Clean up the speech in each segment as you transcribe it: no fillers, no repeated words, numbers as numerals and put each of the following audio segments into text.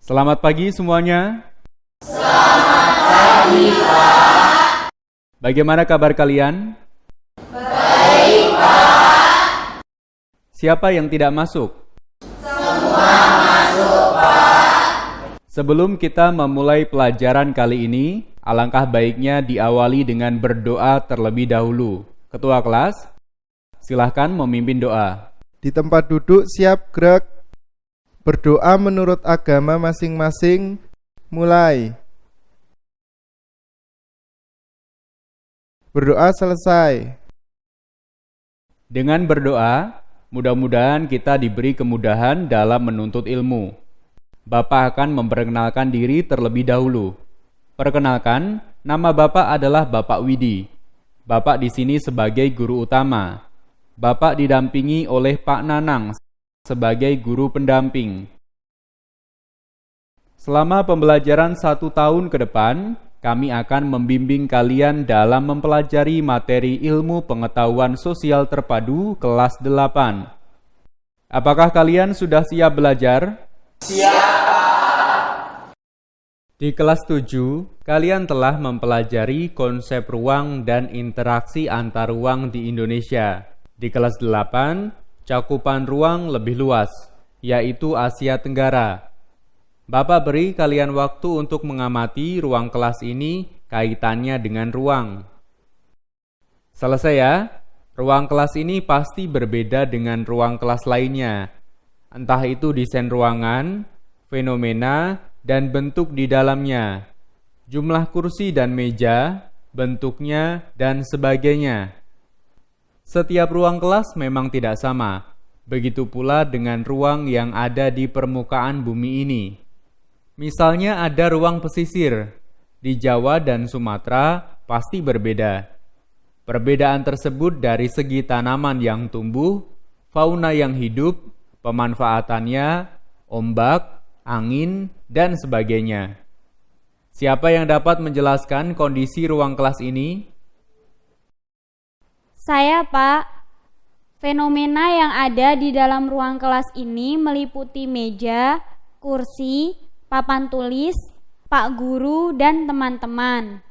Selamat pagi semuanya. Selamat pagi, Pak. Bagaimana kabar kalian? Baik, Pak. Siapa yang tidak masuk? Semua masuk, Pak. Sebelum kita memulai pelajaran kali ini, alangkah baiknya diawali dengan berdoa terlebih dahulu. Ketua kelas, silahkan memimpin doa. Di tempat duduk siap gerak. Berdoa menurut agama masing-masing. Mulai. Berdoa selesai. Dengan berdoa, mudah-mudahan kita diberi kemudahan dalam menuntut ilmu. Bapak akan memperkenalkan diri terlebih dahulu. Perkenalkan, nama Bapak adalah Bapak Widi. Bapak di sini sebagai guru utama. Bapak didampingi oleh Pak Nanang sebagai guru pendamping. Selama pembelajaran 1 tahun ke depan, kami akan membimbing kalian dalam mempelajari materi ilmu pengetahuan sosial terpadu kelas 8. Apakah kalian sudah siap belajar? Siap. Di kelas 7, kalian telah mempelajari konsep ruang dan interaksi antar ruang di Indonesia. Di kelas 8, cakupan ruang lebih luas, yaitu Asia Tenggara. Bapak beri kalian waktu untuk mengamati ruang kelas ini kaitannya dengan ruang. Selesai ya? Ruang kelas ini pasti berbeda dengan ruang kelas lainnya. Entah itu desain ruangan, fenomena, dan bentuk di dalamnya, jumlah kursi dan meja, bentuknya, dan sebagainya. Setiap ruang kelas memang tidak sama, begitu pula dengan ruang yang ada di permukaan bumi ini. Misalnya ada ruang pesisir, di Jawa dan Sumatera pasti berbeda. Perbedaan tersebut dari segi tanaman yang tumbuh, fauna yang hidup, pemanfaatannya, ombak, angin, dan sebagainya. Siapa yang dapat menjelaskan kondisi ruang kelas ini? Saya, Pak. Fenomena yang ada di dalam ruang kelas ini meliputi meja, kursi, papan tulis, Pak Guru, dan teman-teman.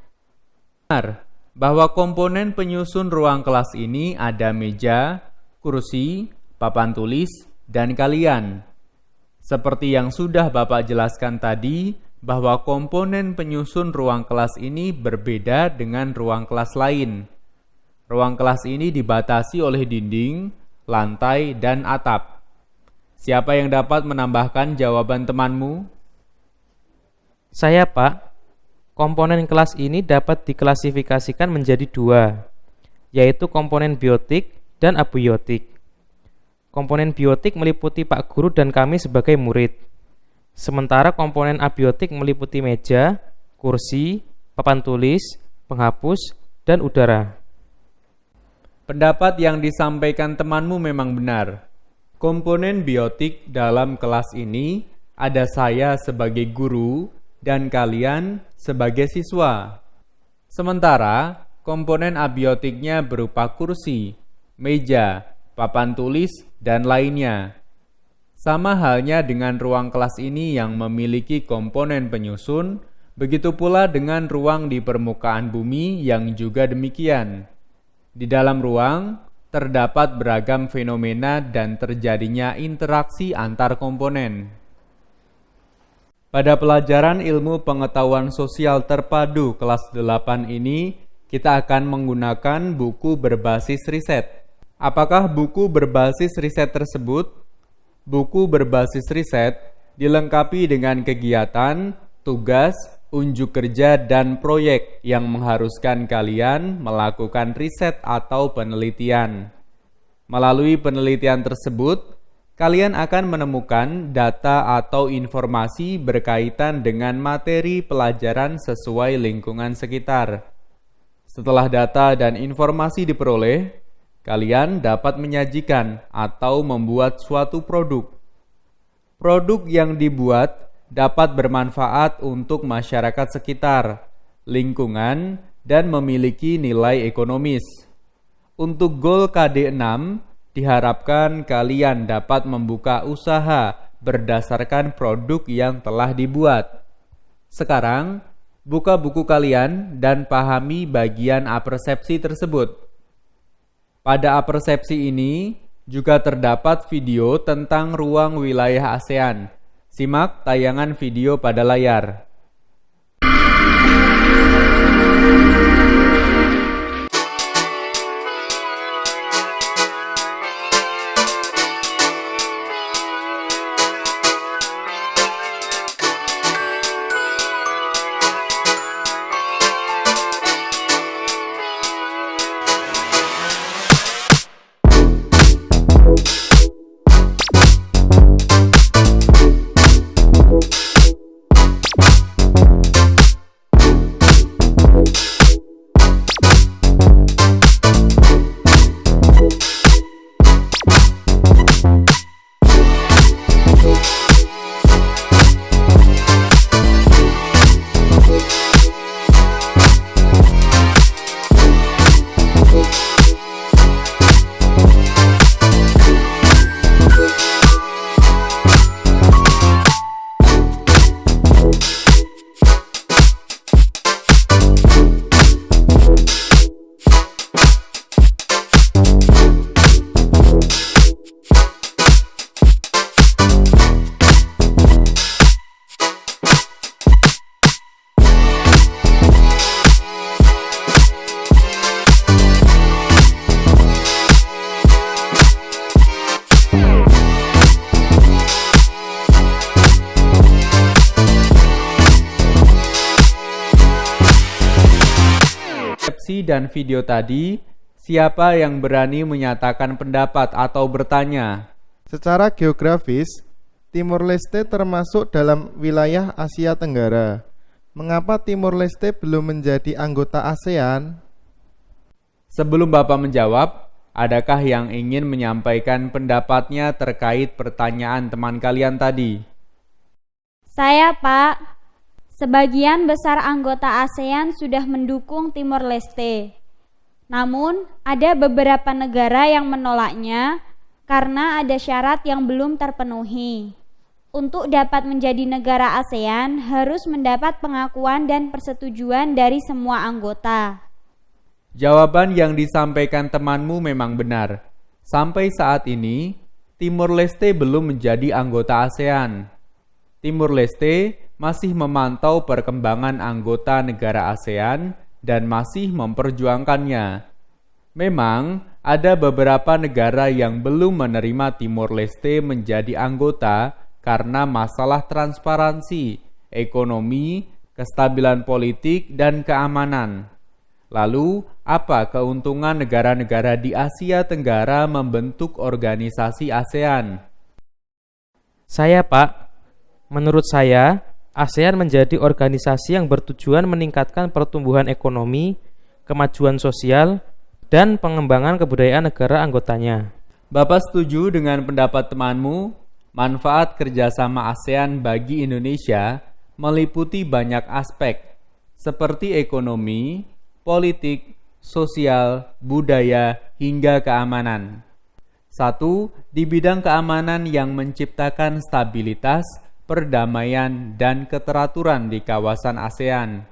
Benar, bahwa komponen penyusun ruang kelas ini ada meja, kursi, papan tulis, dan kalian. Seperti yang sudah Bapak jelaskan tadi, bahwa komponen penyusun ruang kelas ini berbeda dengan ruang kelas lain. Ruang kelas ini dibatasi oleh dinding, lantai, dan atap. Siapa yang dapat menambahkan jawaban temanmu? Saya, Pak. Komponen kelas ini dapat diklasifikasikan menjadi 2, yaitu komponen biotik dan abiotik. Komponen biotik meliputi Pak Guru dan kami sebagai murid. Sementara komponen abiotik meliputi meja, kursi, papan tulis, penghapus, dan udara. Pendapat yang disampaikan temanmu memang benar. Komponen biotik dalam kelas ini ada saya sebagai guru dan kalian sebagai siswa. Sementara komponen abiotiknya berupa kursi, meja, papan tulis, dan lainnya. Sama halnya dengan ruang kelas ini yang memiliki komponen penyusun, begitu pula dengan ruang di permukaan bumi yang juga demikian. Di dalam ruang, terdapat beragam fenomena dan terjadinya interaksi antar komponen. Pada pelajaran ilmu pengetahuan sosial terpadu kelas 8 ini, kita akan menggunakan buku berbasis riset. Apakah buku berbasis riset tersebut? Buku berbasis riset dilengkapi dengan kegiatan, tugas, unjuk kerja, dan proyek yang mengharuskan kalian melakukan riset atau penelitian. Melalui penelitian tersebut, kalian akan menemukan data atau informasi berkaitan dengan materi pelajaran sesuai lingkungan sekitar. Setelah data dan informasi diperoleh, kalian dapat menyajikan atau membuat suatu produk. Produk yang dibuat dapat bermanfaat untuk masyarakat sekitar, lingkungan, dan memiliki nilai ekonomis. Untuk goal KD6, diharapkan kalian dapat membuka usaha berdasarkan produk yang telah dibuat. Sekarang, buka buku kalian dan pahami bagian apersepsi tersebut. Pada apersepsi ini juga terdapat video tentang ruang wilayah ASEAN. Simak tayangan video pada layar. Dan video tadi, siapa yang berani menyatakan pendapat atau bertanya? Secara geografis, Timor Leste termasuk dalam wilayah Asia Tenggara. Mengapa Timor Leste belum menjadi anggota ASEAN? Sebelum Bapak menjawab, adakah yang ingin menyampaikan pendapatnya terkait pertanyaan teman kalian tadi? Saya, Pak. Sebagian besar anggota ASEAN sudah mendukung Timor Leste. Namun, ada beberapa negara yang menolaknya karena ada syarat yang belum terpenuhi. Untuk dapat menjadi negara ASEAN, harus mendapat pengakuan dan persetujuan dari semua anggota. Jawaban yang disampaikan temanmu memang benar. Sampai saat ini, Timor Leste belum menjadi anggota ASEAN. Timor Leste masih memantau perkembangan anggota negara ASEAN dan masih memperjuangkannya. Memang ada beberapa negara yang belum menerima Timor Leste menjadi anggota karena masalah transparansi, ekonomi, kestabilan politik, dan keamanan. Lalu, apa keuntungan negara-negara di Asia Tenggara membentuk organisasi ASEAN? Saya, Pak, menurut saya, ASEAN menjadi organisasi yang bertujuan meningkatkan pertumbuhan ekonomi, kemajuan sosial, dan pengembangan kebudayaan negara anggotanya. Bapak setuju dengan pendapat temanmu? Manfaat kerjasama ASEAN bagi Indonesia meliputi banyak aspek, seperti ekonomi, politik, sosial, budaya, hingga keamanan. 1. Di bidang keamanan yang menciptakan stabilitas, perdamaian, dan keteraturan di kawasan ASEAN.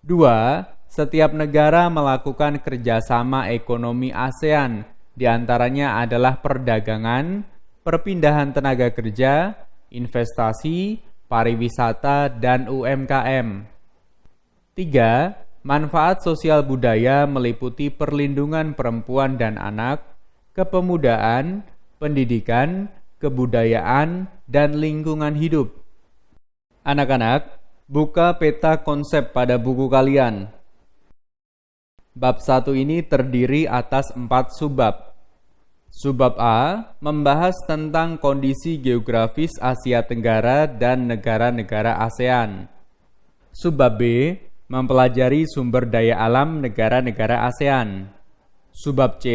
2. Setiap negara melakukan kerjasama ekonomi ASEAN, diantaranya adalah perdagangan, perpindahan tenaga kerja, investasi, pariwisata, dan UMKM. 3. Manfaat sosial budaya meliputi perlindungan perempuan dan anak, kepemudaan, pendidikan, kebudayaan, dan lingkungan hidup. Anak-anak, buka peta konsep pada buku kalian. Bab 1 ini terdiri atas 4 subbab. Subbab A membahas tentang kondisi geografis Asia Tenggara dan negara-negara ASEAN. Subbab B mempelajari sumber daya alam negara-negara ASEAN. Subbab C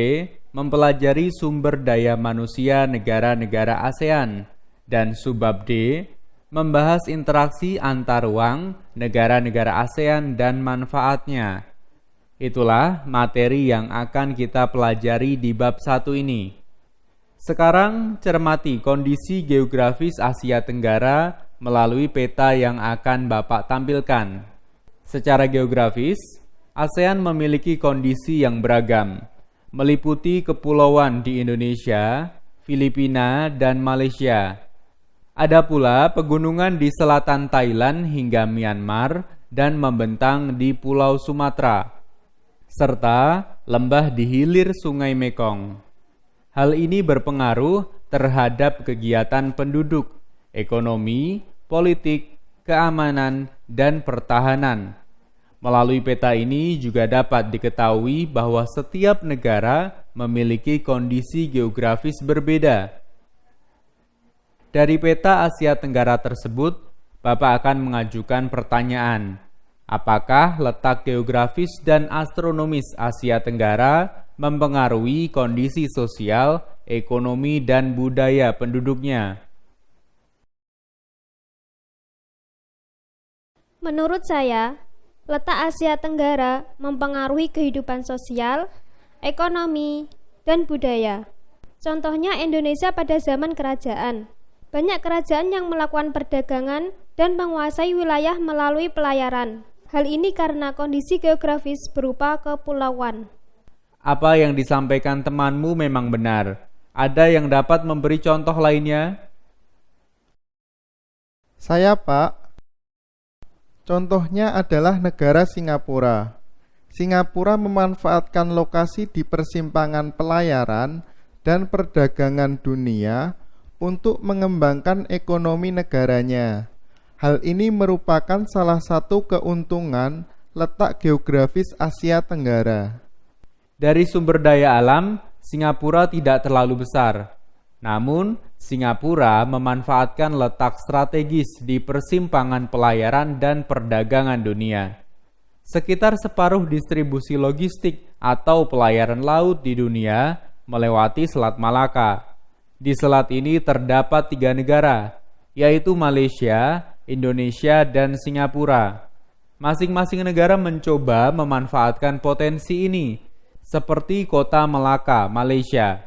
mempelajari sumber daya manusia negara-negara ASEAN, dan subbab D membahas interaksi antar ruang negara-negara ASEAN dan manfaatnya. Itulah materi yang akan kita pelajari di bab 1 ini. Sekarang cermati kondisi geografis Asia Tenggara melalui peta yang akan Bapak tampilkan. Secara geografis, ASEAN memiliki kondisi yang beragam, meliputi kepulauan di Indonesia, Filipina, dan Malaysia. Ada pula pegunungan di selatan Thailand hingga Myanmar dan membentang di Pulau Sumatera, serta lembah di hilir Sungai Mekong. Hal ini berpengaruh terhadap kegiatan penduduk, ekonomi, politik, keamanan, dan pertahanan. Melalui peta ini juga dapat diketahui bahwa setiap negara memiliki kondisi geografis berbeda. Dari peta Asia Tenggara tersebut, Bapak akan mengajukan pertanyaan, apakah letak geografis dan astronomis Asia Tenggara mempengaruhi kondisi sosial, ekonomi, dan budaya penduduknya? Menurut saya, letak Asia Tenggara mempengaruhi kehidupan sosial, ekonomi, dan budaya. Contohnya Indonesia pada zaman kerajaan. Banyak kerajaan yang melakukan perdagangan dan menguasai wilayah melalui pelayaran. Hal ini karena kondisi geografis berupa kepulauan. Apa yang disampaikan temanmu memang benar. Ada yang dapat memberi contoh lainnya? Saya, Pak. Contohnya adalah negara Singapura. Singapura memanfaatkan lokasi di persimpangan pelayaran dan perdagangan dunia untuk mengembangkan ekonomi negaranya. Hal ini merupakan salah satu keuntungan letak geografis Asia Tenggara. Dari sumber daya alam, Singapura tidak terlalu besar. Namun, Singapura memanfaatkan letak strategis di persimpangan pelayaran dan perdagangan dunia. Sekitar separuh distribusi logistik atau pelayaran laut di dunia melewati Selat Malaka. Di selat ini terdapat 3 negara, yaitu Malaysia, Indonesia, dan Singapura. Masing-masing negara mencoba memanfaatkan potensi ini, seperti kota Melaka, Malaysia.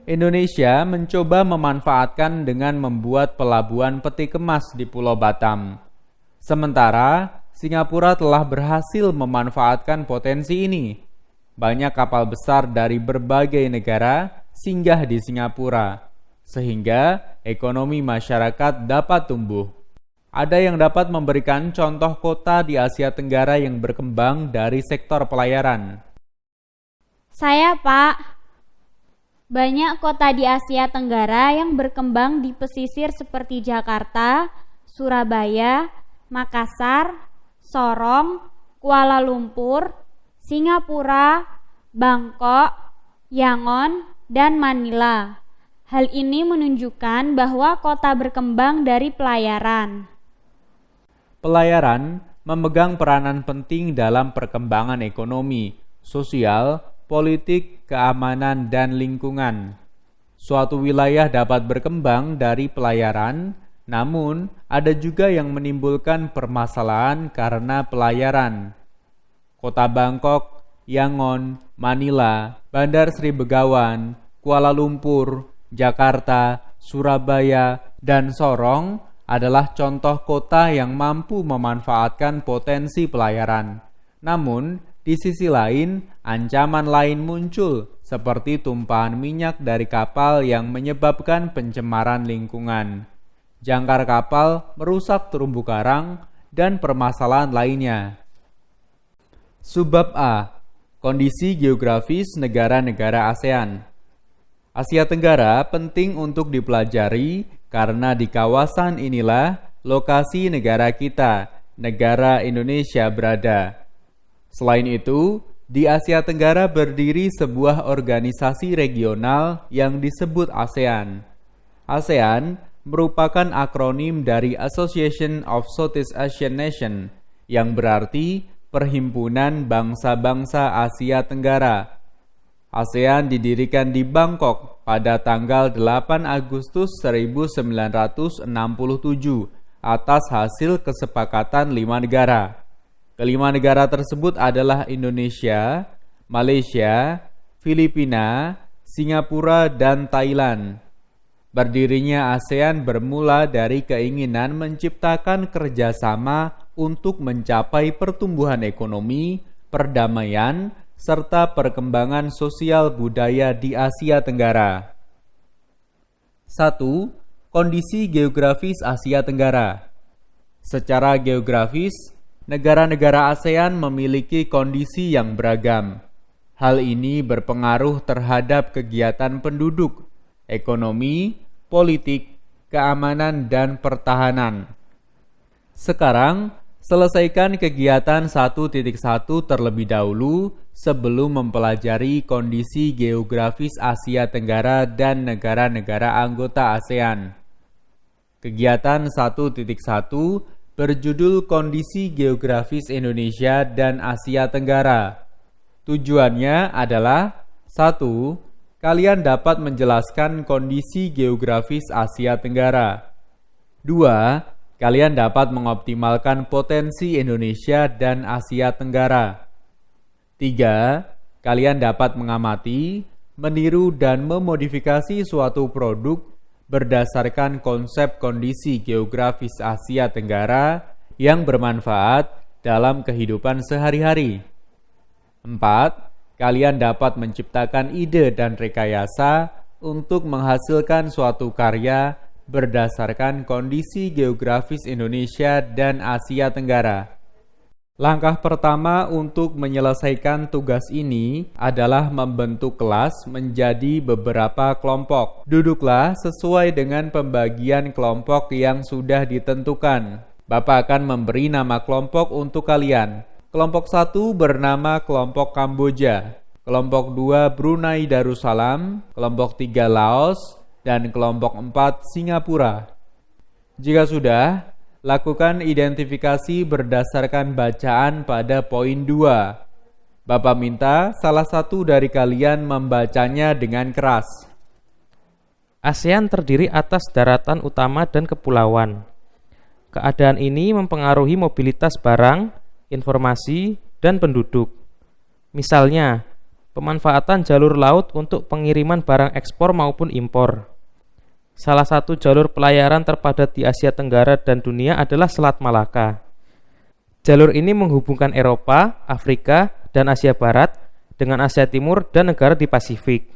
Indonesia mencoba memanfaatkan dengan membuat pelabuhan peti kemas di Pulau Batam. Sementara, Singapura telah berhasil memanfaatkan potensi ini. Banyak kapal besar dari berbagai negara singgah di Singapura, sehingga ekonomi masyarakat dapat tumbuh. Ada yang dapat memberikan contoh kota di Asia Tenggara yang berkembang dari sektor pelayaran? Saya, Pak. Banyak kota di Asia Tenggara yang berkembang di pesisir seperti Jakarta, Surabaya, Makassar, Sorong, Kuala Lumpur, Singapura, Bangkok, Yangon, dan Manila. Hal ini menunjukkan bahwa kota berkembang dari pelayaran. Pelayaran memegang peranan penting dalam perkembangan ekonomi, sosial, politik, keamanan, dan lingkungan. Suatu wilayah dapat berkembang dari pelayaran, namun ada juga yang menimbulkan permasalahan karena pelayaran. Kota Bangkok, Yangon, Manila, Bandar Sri Begawan, Kuala Lumpur, Jakarta, Surabaya, dan Sorong adalah contoh kota yang mampu memanfaatkan potensi pelayaran. Namun, di sisi lain, ancaman lain muncul seperti tumpahan minyak dari kapal yang menyebabkan pencemaran lingkungan. Jangkar kapal merusak terumbu karang dan permasalahan lainnya. Subbab A. Kondisi geografis negara-negara ASEAN. Asia Tenggara penting untuk dipelajari karena di kawasan inilah lokasi negara kita, negara Indonesia berada. Selain itu, di Asia Tenggara berdiri sebuah organisasi regional yang disebut ASEAN. ASEAN merupakan akronim dari Association of Southeast Asian Nations, yang berarti Perhimpunan Bangsa-Bangsa Asia Tenggara. ASEAN didirikan di Bangkok pada tanggal 8 Agustus 1967 atas hasil kesepakatan 5 negara. Kelima negara tersebut adalah Indonesia, Malaysia, Filipina, Singapura, dan Thailand. Berdirinya ASEAN bermula dari keinginan menciptakan kerjasama untuk mencapai pertumbuhan ekonomi, perdamaian, serta perkembangan sosial budaya di Asia Tenggara. 1. Kondisi geografis Asia Tenggara. Secara geografis, negara-negara ASEAN memiliki kondisi yang beragam. Hal ini berpengaruh terhadap kegiatan penduduk, ekonomi, politik, keamanan, dan pertahanan. Sekarang, selesaikan kegiatan 1.1 terlebih dahulu sebelum mempelajari kondisi geografis Asia Tenggara dan negara-negara anggota ASEAN. Kegiatan 1.1 berjudul Kondisi Geografis Indonesia dan Asia Tenggara. Tujuannya adalah 1. Kalian dapat menjelaskan kondisi geografis Asia Tenggara. 2. Kalian dapat mengoptimalkan potensi Indonesia dan Asia Tenggara. 3. Kalian dapat mengamati, meniru, dan memodifikasi suatu produk berdasarkan konsep kondisi geografis Asia Tenggara yang bermanfaat dalam kehidupan sehari-hari. 4. Kalian dapat menciptakan ide dan rekayasa untuk menghasilkan suatu karya berdasarkan kondisi geografis Indonesia dan Asia Tenggara. Langkah pertama untuk menyelesaikan tugas ini adalah membentuk kelas menjadi beberapa kelompok. Duduklah sesuai dengan pembagian kelompok yang sudah ditentukan. Bapak akan memberi nama kelompok untuk kalian. Kelompok 1 bernama kelompok Kamboja, kelompok 2 Brunei Darussalam, kelompok 3 Laos, dan kelompok 4 Singapura. Jika sudah, lakukan identifikasi berdasarkan bacaan pada poin 2. Bapak minta salah satu dari kalian membacanya dengan keras. ASEAN terdiri atas daratan utama dan kepulauan. Keadaan ini mempengaruhi mobilitas barang, informasi, dan penduduk. Misalnya, pemanfaatan jalur laut untuk pengiriman barang ekspor maupun impor. Salah satu jalur pelayaran terpadat di Asia Tenggara dan dunia adalah Selat Malaka. Jalur ini menghubungkan Eropa, Afrika, dan Asia Barat dengan Asia Timur dan negara di Pasifik.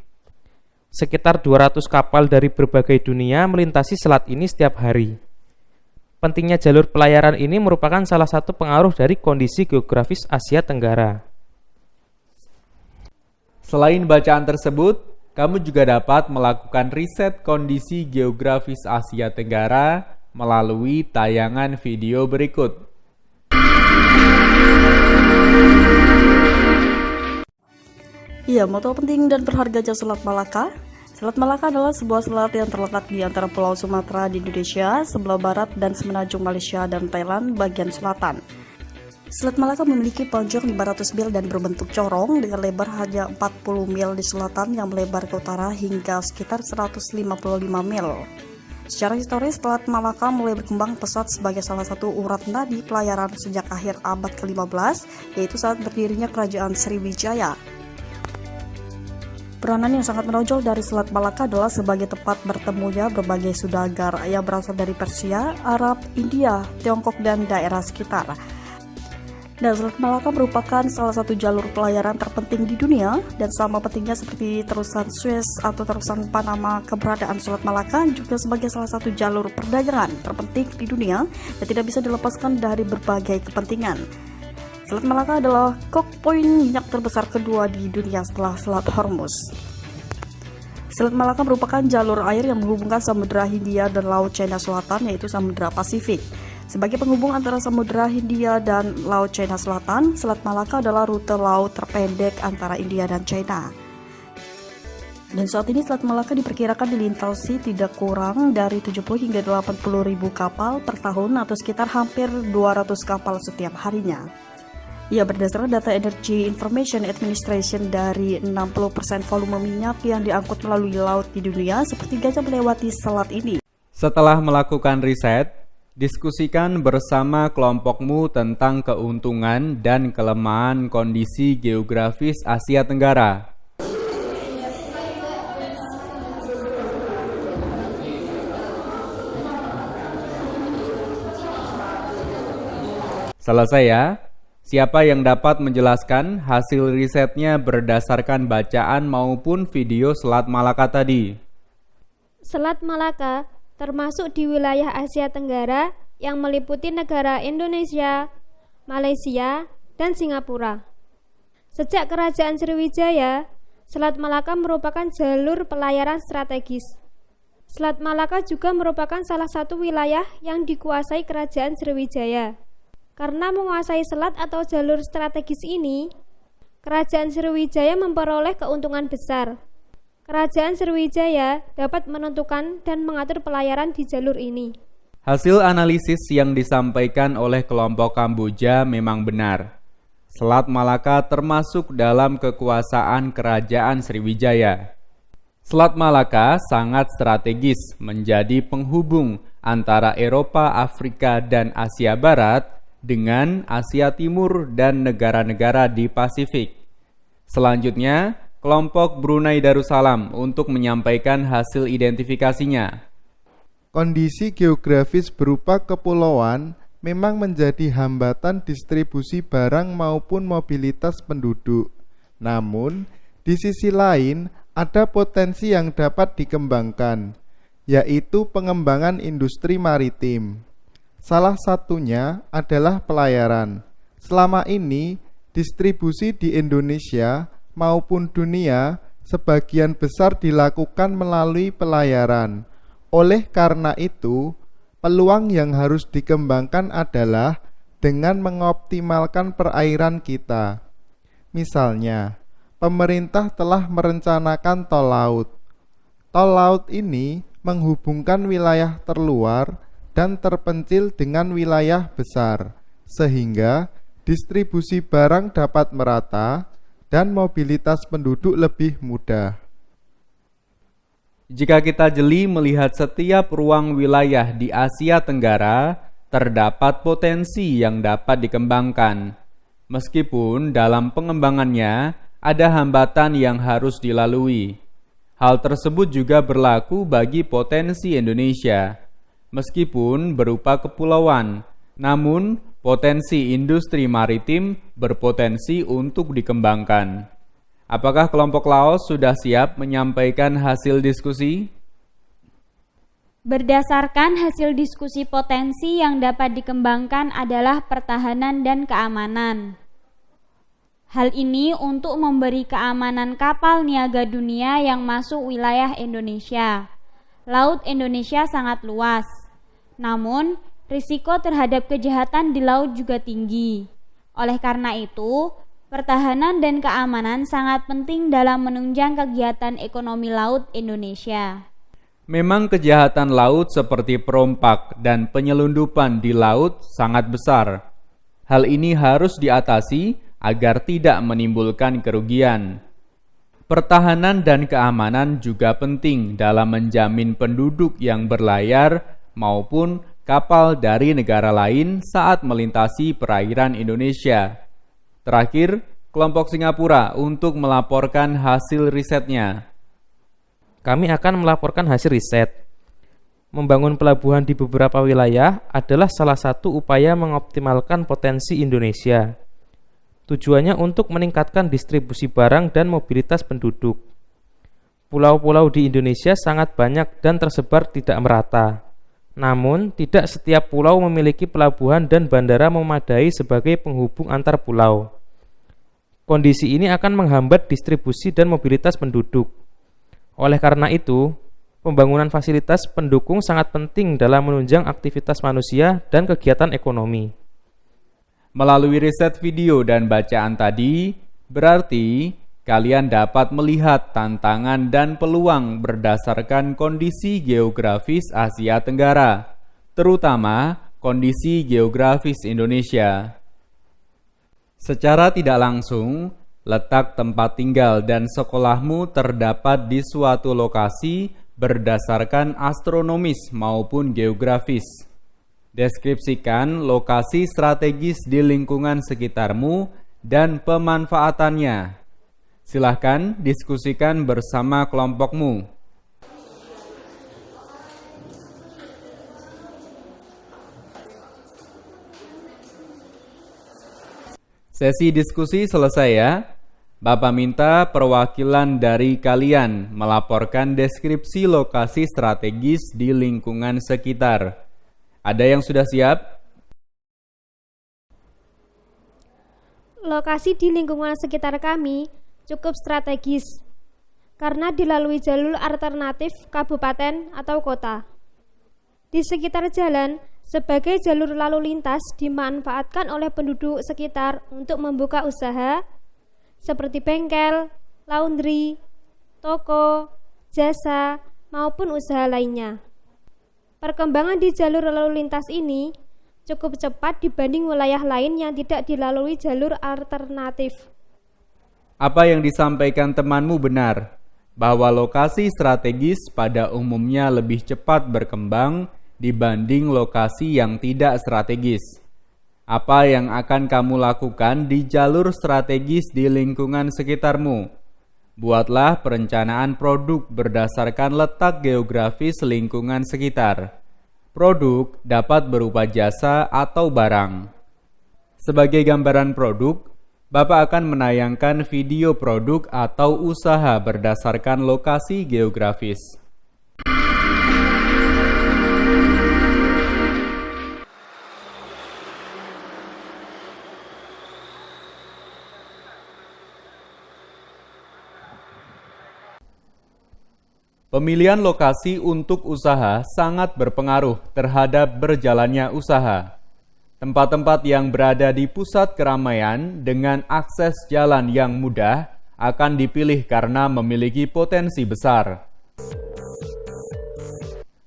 Sekitar 200 kapal dari berbagai dunia melintasi selat ini setiap hari. Pentingnya jalur pelayaran ini merupakan salah satu pengaruh dari kondisi geografis Asia Tenggara. Selain bacaan tersebut, kamu juga dapat melakukan riset kondisi geografis Asia Tenggara melalui tayangan video berikut. Iya, mau tahu penting dan berharganya Selat Malaka? Selat Malaka adalah sebuah selat yang terletak di antara Pulau Sumatera di Indonesia, sebelah barat, dan semenanjung Malaysia dan Thailand bagian selatan. Selat Malaka memiliki panjang 500 mil dan berbentuk corong dengan lebar hanya 40 mil di selatan yang melebar ke utara hingga sekitar 155 mil. Secara historis, Selat Malaka mulai berkembang pesat sebagai salah satu urat nadi pelayaran sejak akhir abad ke-15, yaitu saat berdirinya Kerajaan Sriwijaya. Peranan yang sangat menonjol dari Selat Malaka adalah sebagai tempat bertemunya berbagai saudagar yang berasal dari Persia, Arab, India, Tiongkok, dan daerah sekitar. Dan Selat Malaka merupakan salah satu jalur pelayaran terpenting di dunia, dan sama pentingnya seperti terusan Suez atau terusan Panama, keberadaan Selat Malaka juga sebagai salah satu jalur perdagangan terpenting di dunia dan tidak bisa dilepaskan dari berbagai kepentingan. Selat Malaka adalah kok poin minyak terbesar kedua di dunia setelah Selat Hormuz. Selat Malaka merupakan jalur air yang menghubungkan Samudra Hindia dan Laut Cina Selatan, yaitu Samudra Pasifik. Sebagai penghubung antara Samudra Hindia dan Laut Cina Selatan, Selat Malaka adalah rute laut terpendek antara India dan China. Dan saat ini Selat Malaka diperkirakan dilintasi tidak kurang dari 70 hingga 80 ribu kapal per tahun atau sekitar hampir 200 kapal setiap harinya. Ya, berdasarkan data Energy Information Administration, dari 60% volume minyak yang diangkut melalui laut di dunia, sepertiganya melewati selat ini. Setelah melakukan riset, diskusikan bersama kelompokmu tentang keuntungan dan kelemahan kondisi geografis Asia Tenggara. Selesai ya? Siapa yang dapat menjelaskan hasil risetnya berdasarkan bacaan maupun video Selat Malaka tadi? Selat Malaka termasuk di wilayah Asia Tenggara yang meliputi negara Indonesia, Malaysia, dan Singapura. Sejak Kerajaan Sriwijaya, Selat Malaka merupakan jalur pelayaran strategis. Selat Malaka juga merupakan salah satu wilayah yang dikuasai Kerajaan Sriwijaya. Karena menguasai selat atau jalur strategis ini, Kerajaan Sriwijaya memperoleh keuntungan besar. Kerajaan Sriwijaya dapat menentukan dan mengatur pelayaran di jalur ini. Hasil analisis yang disampaikan oleh kelompok Kamboja memang benar. Selat Malaka termasuk dalam kekuasaan Kerajaan Sriwijaya. Selat Malaka sangat strategis menjadi penghubung antara Eropa, Afrika, dan Asia Barat dengan Asia Timur dan negara-negara di Pasifik. Selanjutnya, kelompok Brunei Darussalam untuk menyampaikan hasil identifikasinya. Kondisi geografis berupa kepulauan memang menjadi hambatan distribusi barang maupun mobilitas penduduk. Namun, di sisi lain ada potensi yang dapat dikembangkan, yaitu pengembangan industri maritim. Salah satunya adalah pelayaran. Selama ini, distribusi di Indonesia maupun dunia sebagian besar dilakukan melalui pelayaran. Oleh karena itu, peluang yang harus dikembangkan adalah dengan mengoptimalkan perairan kita. Misalnya, pemerintah telah merencanakan tol laut. Tol laut ini menghubungkan wilayah terluar dan terpencil dengan wilayah besar, sehingga distribusi barang dapat merata dan mobilitas penduduk lebih mudah. Jika kita jeli melihat setiap ruang wilayah di Asia Tenggara, terdapat potensi yang dapat dikembangkan. Meskipun dalam pengembangannya ada hambatan yang harus dilalui. Hal tersebut juga berlaku bagi potensi Indonesia. Meskipun berupa kepulauan, namun potensi industri maritim berpotensi untuk dikembangkan. Apakah kelompok Laos sudah siap menyampaikan hasil diskusi? Berdasarkan hasil diskusi, potensi yang dapat dikembangkan adalah pertahanan dan keamanan. Hal ini untuk memberi keamanan kapal niaga dunia yang masuk wilayah Indonesia. Laut Indonesia sangat luas. Namun, risiko terhadap kejahatan di laut juga tinggi. Oleh karena itu, pertahanan dan keamanan sangat penting dalam menunjang kegiatan ekonomi laut Indonesia. Memang kejahatan laut seperti perompak dan penyelundupan di laut sangat besar. Hal ini harus diatasi agar tidak menimbulkan kerugian. Pertahanan dan keamanan juga penting dalam menjamin penduduk yang berlayar maupun kapal dari negara lain saat melintasi perairan Indonesia. Terakhir, kelompok Singapura untuk melaporkan hasil risetnya. Kami akan melaporkan hasil riset. Membangun pelabuhan di beberapa wilayah adalah salah satu upaya mengoptimalkan potensi Indonesia. Tujuannya untuk meningkatkan distribusi barang dan mobilitas penduduk. Pulau-pulau di Indonesia sangat banyak dan tersebar tidak merata. Namun, tidak setiap pulau memiliki pelabuhan dan bandara memadai sebagai penghubung antar pulau. Kondisi ini akan menghambat distribusi dan mobilitas penduduk. Oleh karena itu, pembangunan fasilitas pendukung sangat penting dalam menunjang aktivitas manusia dan kegiatan ekonomi. Melalui riset video dan bacaan tadi, berarti kalian dapat melihat tantangan dan peluang berdasarkan kondisi geografis Asia Tenggara, terutama kondisi geografis Indonesia. Secara tidak langsung, letak tempat tinggal dan sekolahmu terdapat di suatu lokasi berdasarkan astronomis maupun geografis. Deskripsikan lokasi strategis di lingkungan sekitarmu dan pemanfaatannya. Silahkan diskusikan bersama kelompokmu. Sesi diskusi selesai ya. Bapak minta perwakilan dari kalian melaporkan deskripsi lokasi strategis di lingkungan sekitar. Ada yang sudah siap? Lokasi di lingkungan sekitar kami cukup strategis karena dilalui jalur alternatif kabupaten atau kota. Di sekitar jalan, sebagai jalur lalu lintas dimanfaatkan oleh penduduk sekitar untuk membuka usaha seperti bengkel, laundry, toko, jasa, maupun usaha lainnya. Perkembangan di jalur lalu lintas ini cukup cepat dibanding wilayah lain yang tidak dilalui jalur alternatif. Apa yang disampaikan temanmu benar, bahwa lokasi strategis pada umumnya lebih cepat berkembang dibanding lokasi yang tidak strategis. Apa yang akan kamu lakukan di jalur strategis di lingkungan sekitarmu? Buatlah perencanaan produk berdasarkan letak geografis lingkungan sekitar. Produk dapat berupa jasa atau barang. Sebagai gambaran produk, Bapak akan menayangkan video produk atau usaha berdasarkan lokasi geografis. Pemilihan lokasi untuk usaha sangat berpengaruh terhadap berjalannya usaha. Tempat-tempat yang berada di pusat keramaian dengan akses jalan yang mudah akan dipilih karena memiliki potensi besar.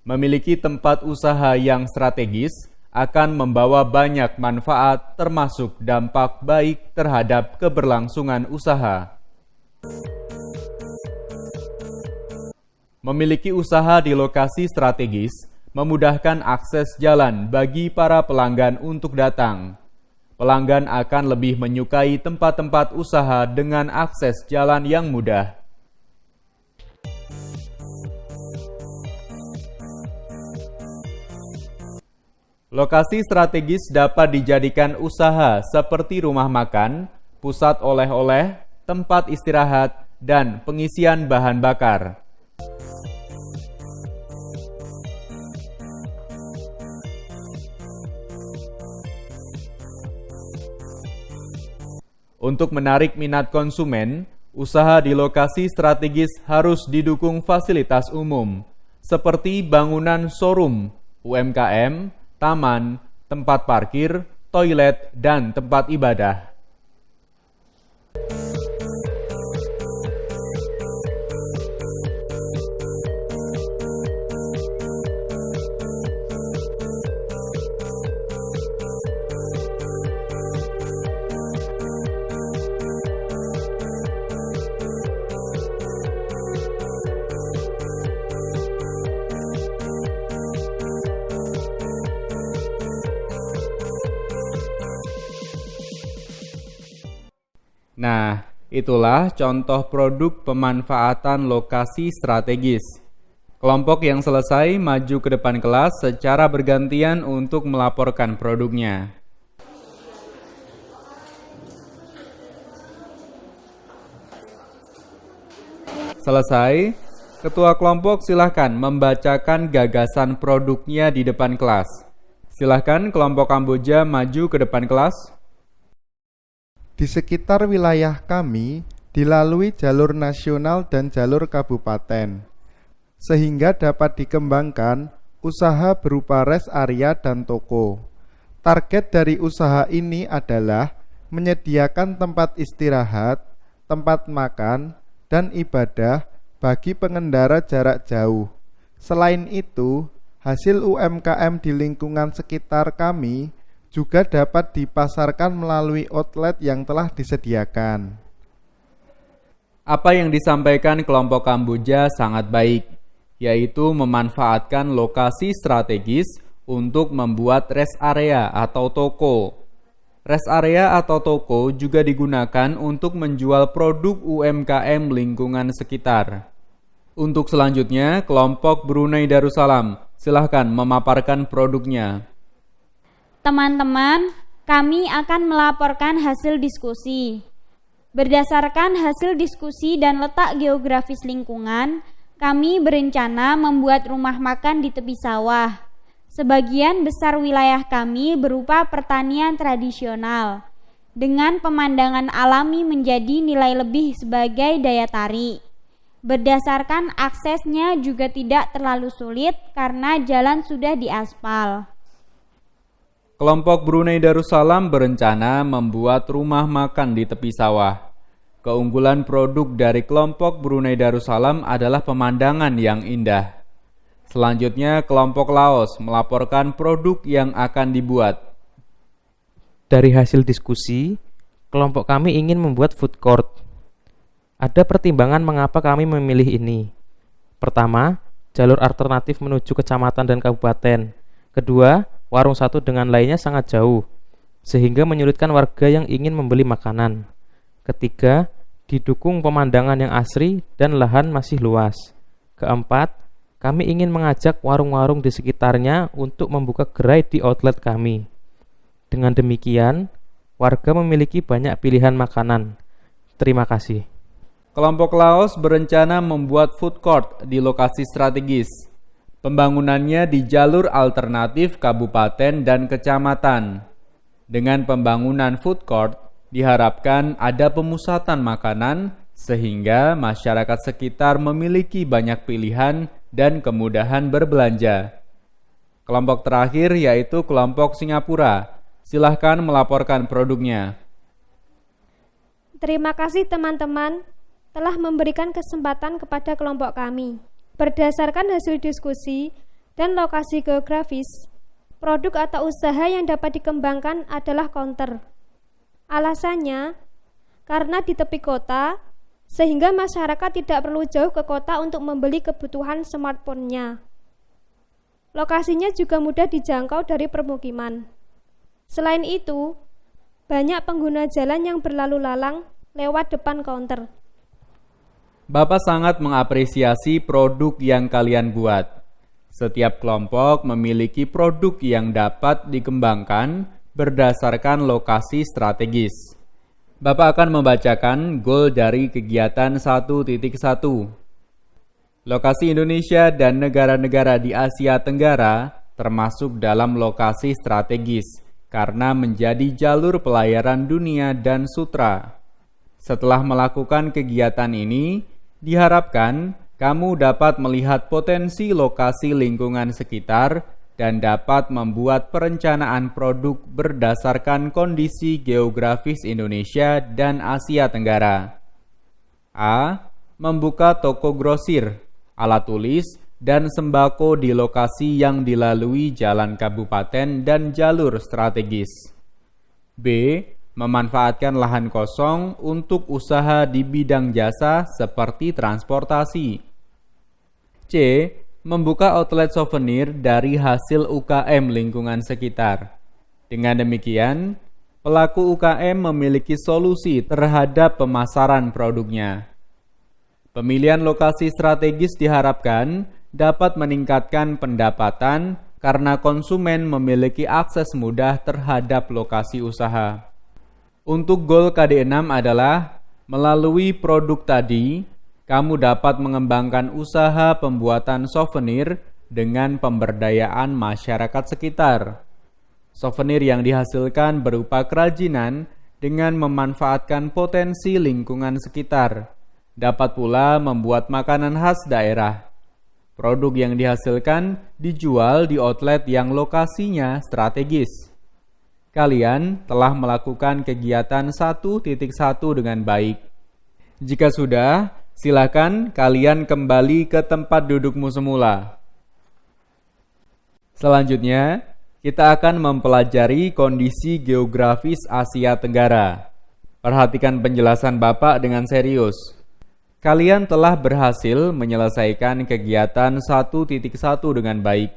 Memiliki tempat usaha yang strategis akan membawa banyak manfaat termasuk dampak baik terhadap keberlangsungan usaha. Memiliki usaha di lokasi strategis memudahkan akses jalan bagi para pelanggan untuk datang. Pelanggan akan lebih menyukai tempat-tempat usaha dengan akses jalan yang mudah. Lokasi strategis dapat dijadikan usaha seperti rumah makan, pusat oleh-oleh, tempat istirahat, dan pengisian bahan bakar. Untuk menarik minat konsumen, usaha di lokasi strategis harus didukung fasilitas umum, seperti bangunan showroom, UMKM, taman, tempat parkir, toilet, dan tempat ibadah. Nah, itulah contoh produk pemanfaatan lokasi strategis. Kelompok yang selesai maju ke depan kelas secara bergantian untuk melaporkan produknya. Selesai, ketua kelompok silahkan membacakan gagasan produknya di depan kelas. Silahkan kelompok Kamboja maju ke depan kelas. Di sekitar wilayah kami dilalui jalur nasional dan jalur kabupaten, sehingga dapat dikembangkan usaha berupa rest area dan toko. Target dari usaha ini adalah menyediakan tempat istirahat, tempat makan, dan ibadah bagi pengendara jarak jauh. Selain itu, hasil UMKM di lingkungan sekitar kami juga dapat dipasarkan melalui outlet yang telah disediakan. Apa yang disampaikan kelompok Kamboja sangat baik, yaitu memanfaatkan lokasi strategis untuk membuat rest area atau toko. Rest area atau toko juga digunakan untuk menjual produk UMKM lingkungan sekitar. Untuk selanjutnya, kelompok Brunei Darussalam, silahkan memaparkan produknya. Teman-teman, kami akan melaporkan hasil diskusi. Berdasarkan hasil diskusi dan letak geografis lingkungan, kami berencana membuat rumah makan di tepi sawah. Sebagian besar wilayah kami berupa pertanian tradisional, dengan pemandangan alami menjadi nilai lebih sebagai daya tarik. Berdasarkan aksesnya juga tidak terlalu sulit karena jalan sudah diaspal. Kelompok Brunei Darussalam berencana membuat rumah makan di tepi sawah. Keunggulan produk dari kelompok Brunei Darussalam adalah pemandangan yang indah. Selanjutnya, kelompok Laos melaporkan produk yang akan dibuat. Dari hasil diskusi, kelompok kami ingin membuat food court. Ada pertimbangan mengapa kami memilih ini. Pertama, jalur alternatif menuju kecamatan dan kabupaten. Kedua, warung satu dengan lainnya sangat jauh, sehingga menyulitkan warga yang ingin membeli makanan. Ketiga, didukung pemandangan yang asri dan lahan masih luas. Keempat, kami ingin mengajak warung-warung di sekitarnya untuk membuka gerai di outlet kami. Dengan demikian, warga memiliki banyak pilihan makanan. Terima kasih. Kelompok Laos berencana membuat food court di lokasi strategis. Pembangunannya di jalur alternatif kabupaten dan kecamatan. Dengan pembangunan food court, diharapkan ada pemusatan makanan sehingga masyarakat sekitar memiliki banyak pilihan dan kemudahan berbelanja. Kelompok terakhir yaitu kelompok Singapura. Silahkan melaporkan produknya. Terima kasih teman-teman telah memberikan kesempatan kepada kelompok kami. Berdasarkan hasil diskusi dan lokasi geografis, produk atau usaha yang dapat dikembangkan adalah counter. Alasannya, karena di tepi kota, sehingga masyarakat tidak perlu jauh ke kota untuk membeli kebutuhan smartphone-nya. Lokasinya juga mudah dijangkau dari permukiman. Selain itu, banyak pengguna jalan yang berlalu lalang lewat depan counter. Bapak sangat mengapresiasi produk yang kalian buat. Setiap kelompok memiliki produk yang dapat dikembangkan berdasarkan lokasi strategis. Bapak akan membacakan goal dari kegiatan 1.1. Lokasi Indonesia dan negara-negara di Asia Tenggara termasuk dalam lokasi strategis karena menjadi jalur pelayaran dunia dan sutra. Setelah melakukan kegiatan ini, diharapkan kamu dapat melihat potensi lokasi lingkungan sekitar dan dapat membuat perencanaan produk berdasarkan kondisi geografis Indonesia dan Asia Tenggara. A. Membuka toko grosir, alat tulis, dan sembako di lokasi yang dilalui jalan kabupaten dan jalur strategis. B. Memanfaatkan lahan kosong untuk usaha di bidang jasa seperti transportasi. C. Membuka outlet souvenir dari hasil UKM lingkungan sekitar. Dengan demikian, pelaku UKM memiliki solusi terhadap pemasaran produknya. Pemilihan lokasi strategis diharapkan dapat meningkatkan pendapatan karena konsumen memiliki akses mudah terhadap lokasi usaha. Untuk goal KD6 adalah melalui produk tadi, kamu dapat mengembangkan usaha pembuatan souvenir dengan pemberdayaan masyarakat sekitar. Souvenir yang dihasilkan berupa kerajinan dengan memanfaatkan potensi lingkungan sekitar. Dapat pula membuat makanan khas daerah. Produk yang dihasilkan dijual di outlet yang lokasinya strategis. Kalian telah melakukan kegiatan 1.1 dengan baik. Jika sudah, silakan kalian kembali ke tempat dudukmu semula. Selanjutnya, kita akan mempelajari kondisi geografis Asia Tenggara. Perhatikan penjelasan Bapak dengan serius. Kalian telah berhasil menyelesaikan kegiatan 1.1 dengan baik.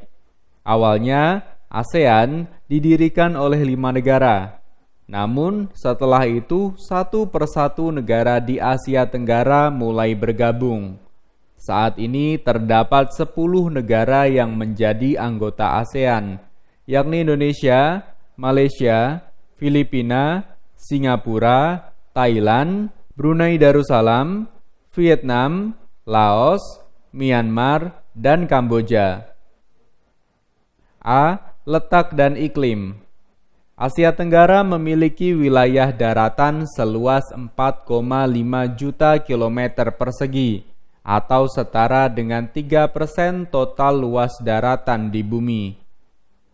Awalnya, ASEAN didirikan oleh 5 negara. Namun, setelah itu, satu persatu negara di Asia Tenggara mulai bergabung. Saat ini terdapat 10 negara yang menjadi anggota ASEAN, yakni Indonesia, Malaysia, Filipina, Singapura, Thailand, Brunei Darussalam, Vietnam, Laos, Myanmar, dan Kamboja. A. Letak dan iklim. Asia Tenggara memiliki wilayah daratan seluas 4,5 juta kilometer persegi atau setara dengan 3% total luas daratan di bumi.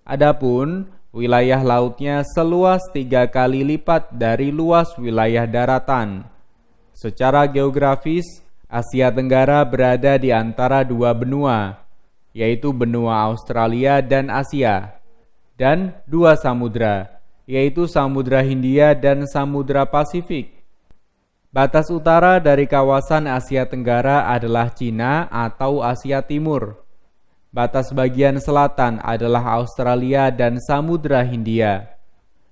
Adapun wilayah lautnya seluas 3 kali lipat dari luas wilayah daratan. Secara geografis, Asia Tenggara berada di antara dua benua, yaitu benua Australia dan Asia, dan dua samudra, yaitu Samudra Hindia dan Samudra Pasifik. Batas utara dari kawasan Asia Tenggara adalah Cina atau Asia Timur. Batas bagian selatan adalah Australia dan Samudra Hindia.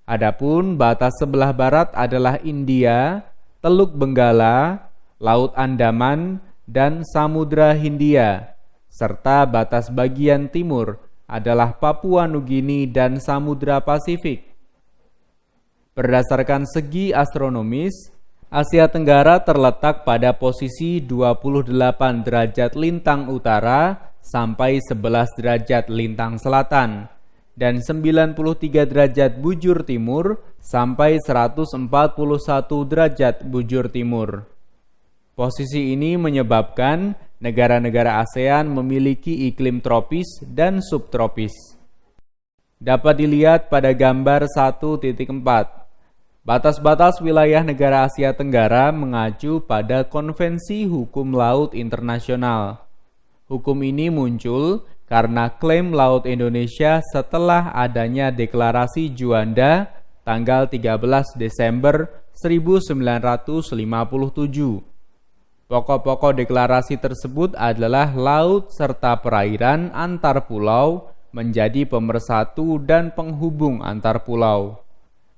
Adapun batas sebelah barat adalah India, Teluk Benggala, Laut Andaman, dan Samudra Hindia, serta batas bagian timur adalah Papua Nugini dan Samudra Pasifik. Berdasarkan segi astronomis, Asia Tenggara terletak pada posisi 28 derajat lintang utara sampai 11 derajat lintang selatan dan 93 derajat bujur timur sampai 141 derajat bujur timur. Posisi ini menyebabkan negara-negara ASEAN memiliki iklim tropis dan subtropis. Dapat dilihat pada gambar 1.4. Batas-batas wilayah negara Asia Tenggara mengacu pada Konvensi Hukum Laut Internasional. Hukum ini muncul karena klaim laut Indonesia setelah adanya Deklarasi Juanda tanggal 13 Desember 1957. Pokok-pokok deklarasi tersebut adalah laut serta perairan antar pulau menjadi pemersatu dan penghubung antar pulau.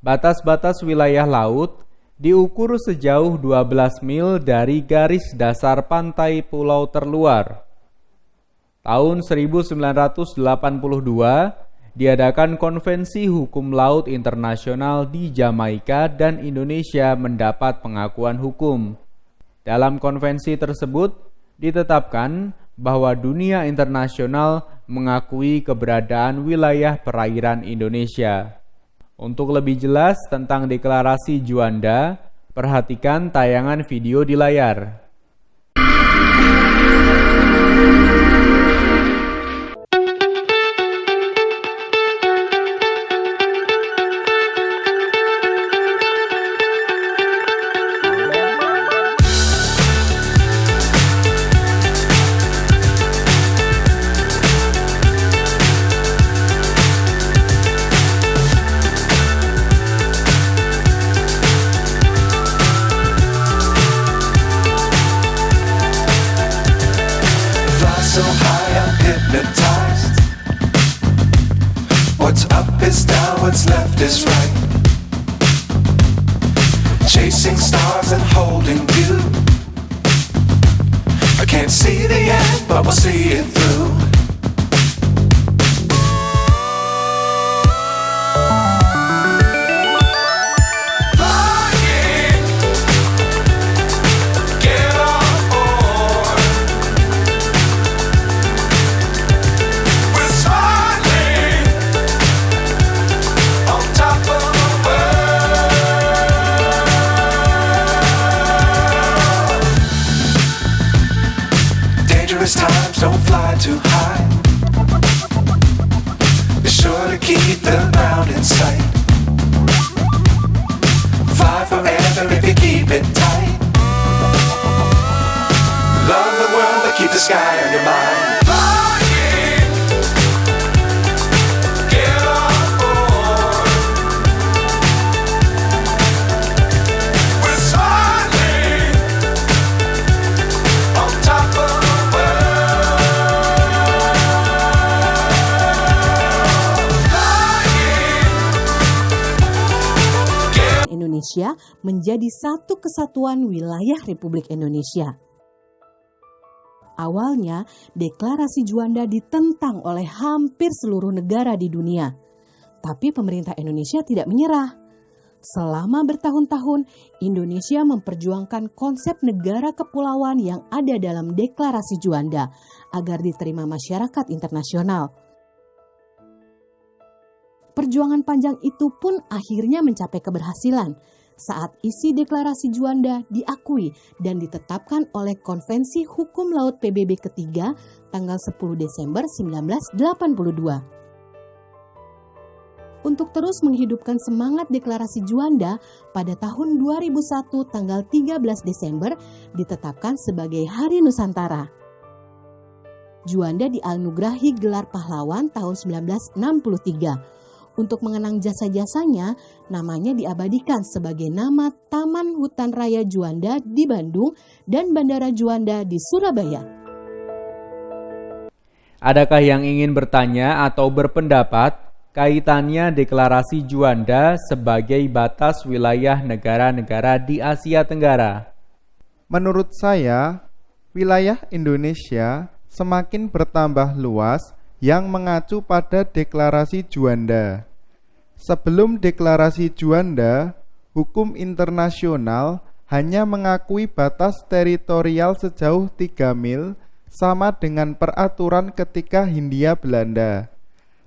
Batas-batas wilayah laut diukur sejauh 12 mil dari garis dasar pantai pulau terluar. Tahun 1982 diadakan Konvensi Hukum Laut Internasional di Jamaika dan Indonesia mendapat pengakuan hukum. Dalam konvensi tersebut ditetapkan bahwa dunia internasional mengakui keberadaan wilayah perairan Indonesia. Untuk lebih jelas tentang Deklarasi Juanda, perhatikan tayangan video di layar. So high I'm hypnotized. What's up is down, what's left is right. Chasing stars and holding you. I can't see the end, but we'll see it through. Times don't fly too high. Be sure to keep the ground in sight. Fly forever if you keep it tight. Love the world but keep the sky on your mind. Flying, get on board. We're smiling on top of Indonesia menjadi satu kesatuan wilayah Republik Indonesia. Awalnya, Deklarasi Juanda ditentang oleh hampir seluruh negara di dunia. Tapi pemerintah Indonesia tidak menyerah. Selama bertahun-tahun, Indonesia memperjuangkan konsep negara kepulauan yang ada dalam Deklarasi Juanda agar diterima masyarakat internasional. Perjuangan panjang itu pun akhirnya mencapai keberhasilan saat isi Deklarasi Juanda diakui dan ditetapkan oleh Konvensi Hukum Laut PBB ketiga tanggal 10 Desember 1982. Untuk terus menghidupkan semangat Deklarasi Juanda, pada tahun 2001 tanggal 13 Desember ditetapkan sebagai Hari Nusantara. Juanda dianugerahi gelar pahlawan tahun 1963. Untuk mengenang jasa-jasanya, namanya diabadikan sebagai nama Taman Hutan Raya Juanda di Bandung dan Bandara Juanda di Surabaya. Adakah yang ingin bertanya atau berpendapat kaitannya Deklarasi Juanda sebagai batas wilayah negara-negara di Asia Tenggara? Menurut saya, wilayah Indonesia semakin bertambah luas yang mengacu pada Deklarasi Juanda. Sebelum Deklarasi Juanda, hukum internasional hanya mengakui batas teritorial sejauh 3 mil sama dengan peraturan ketika Hindia Belanda.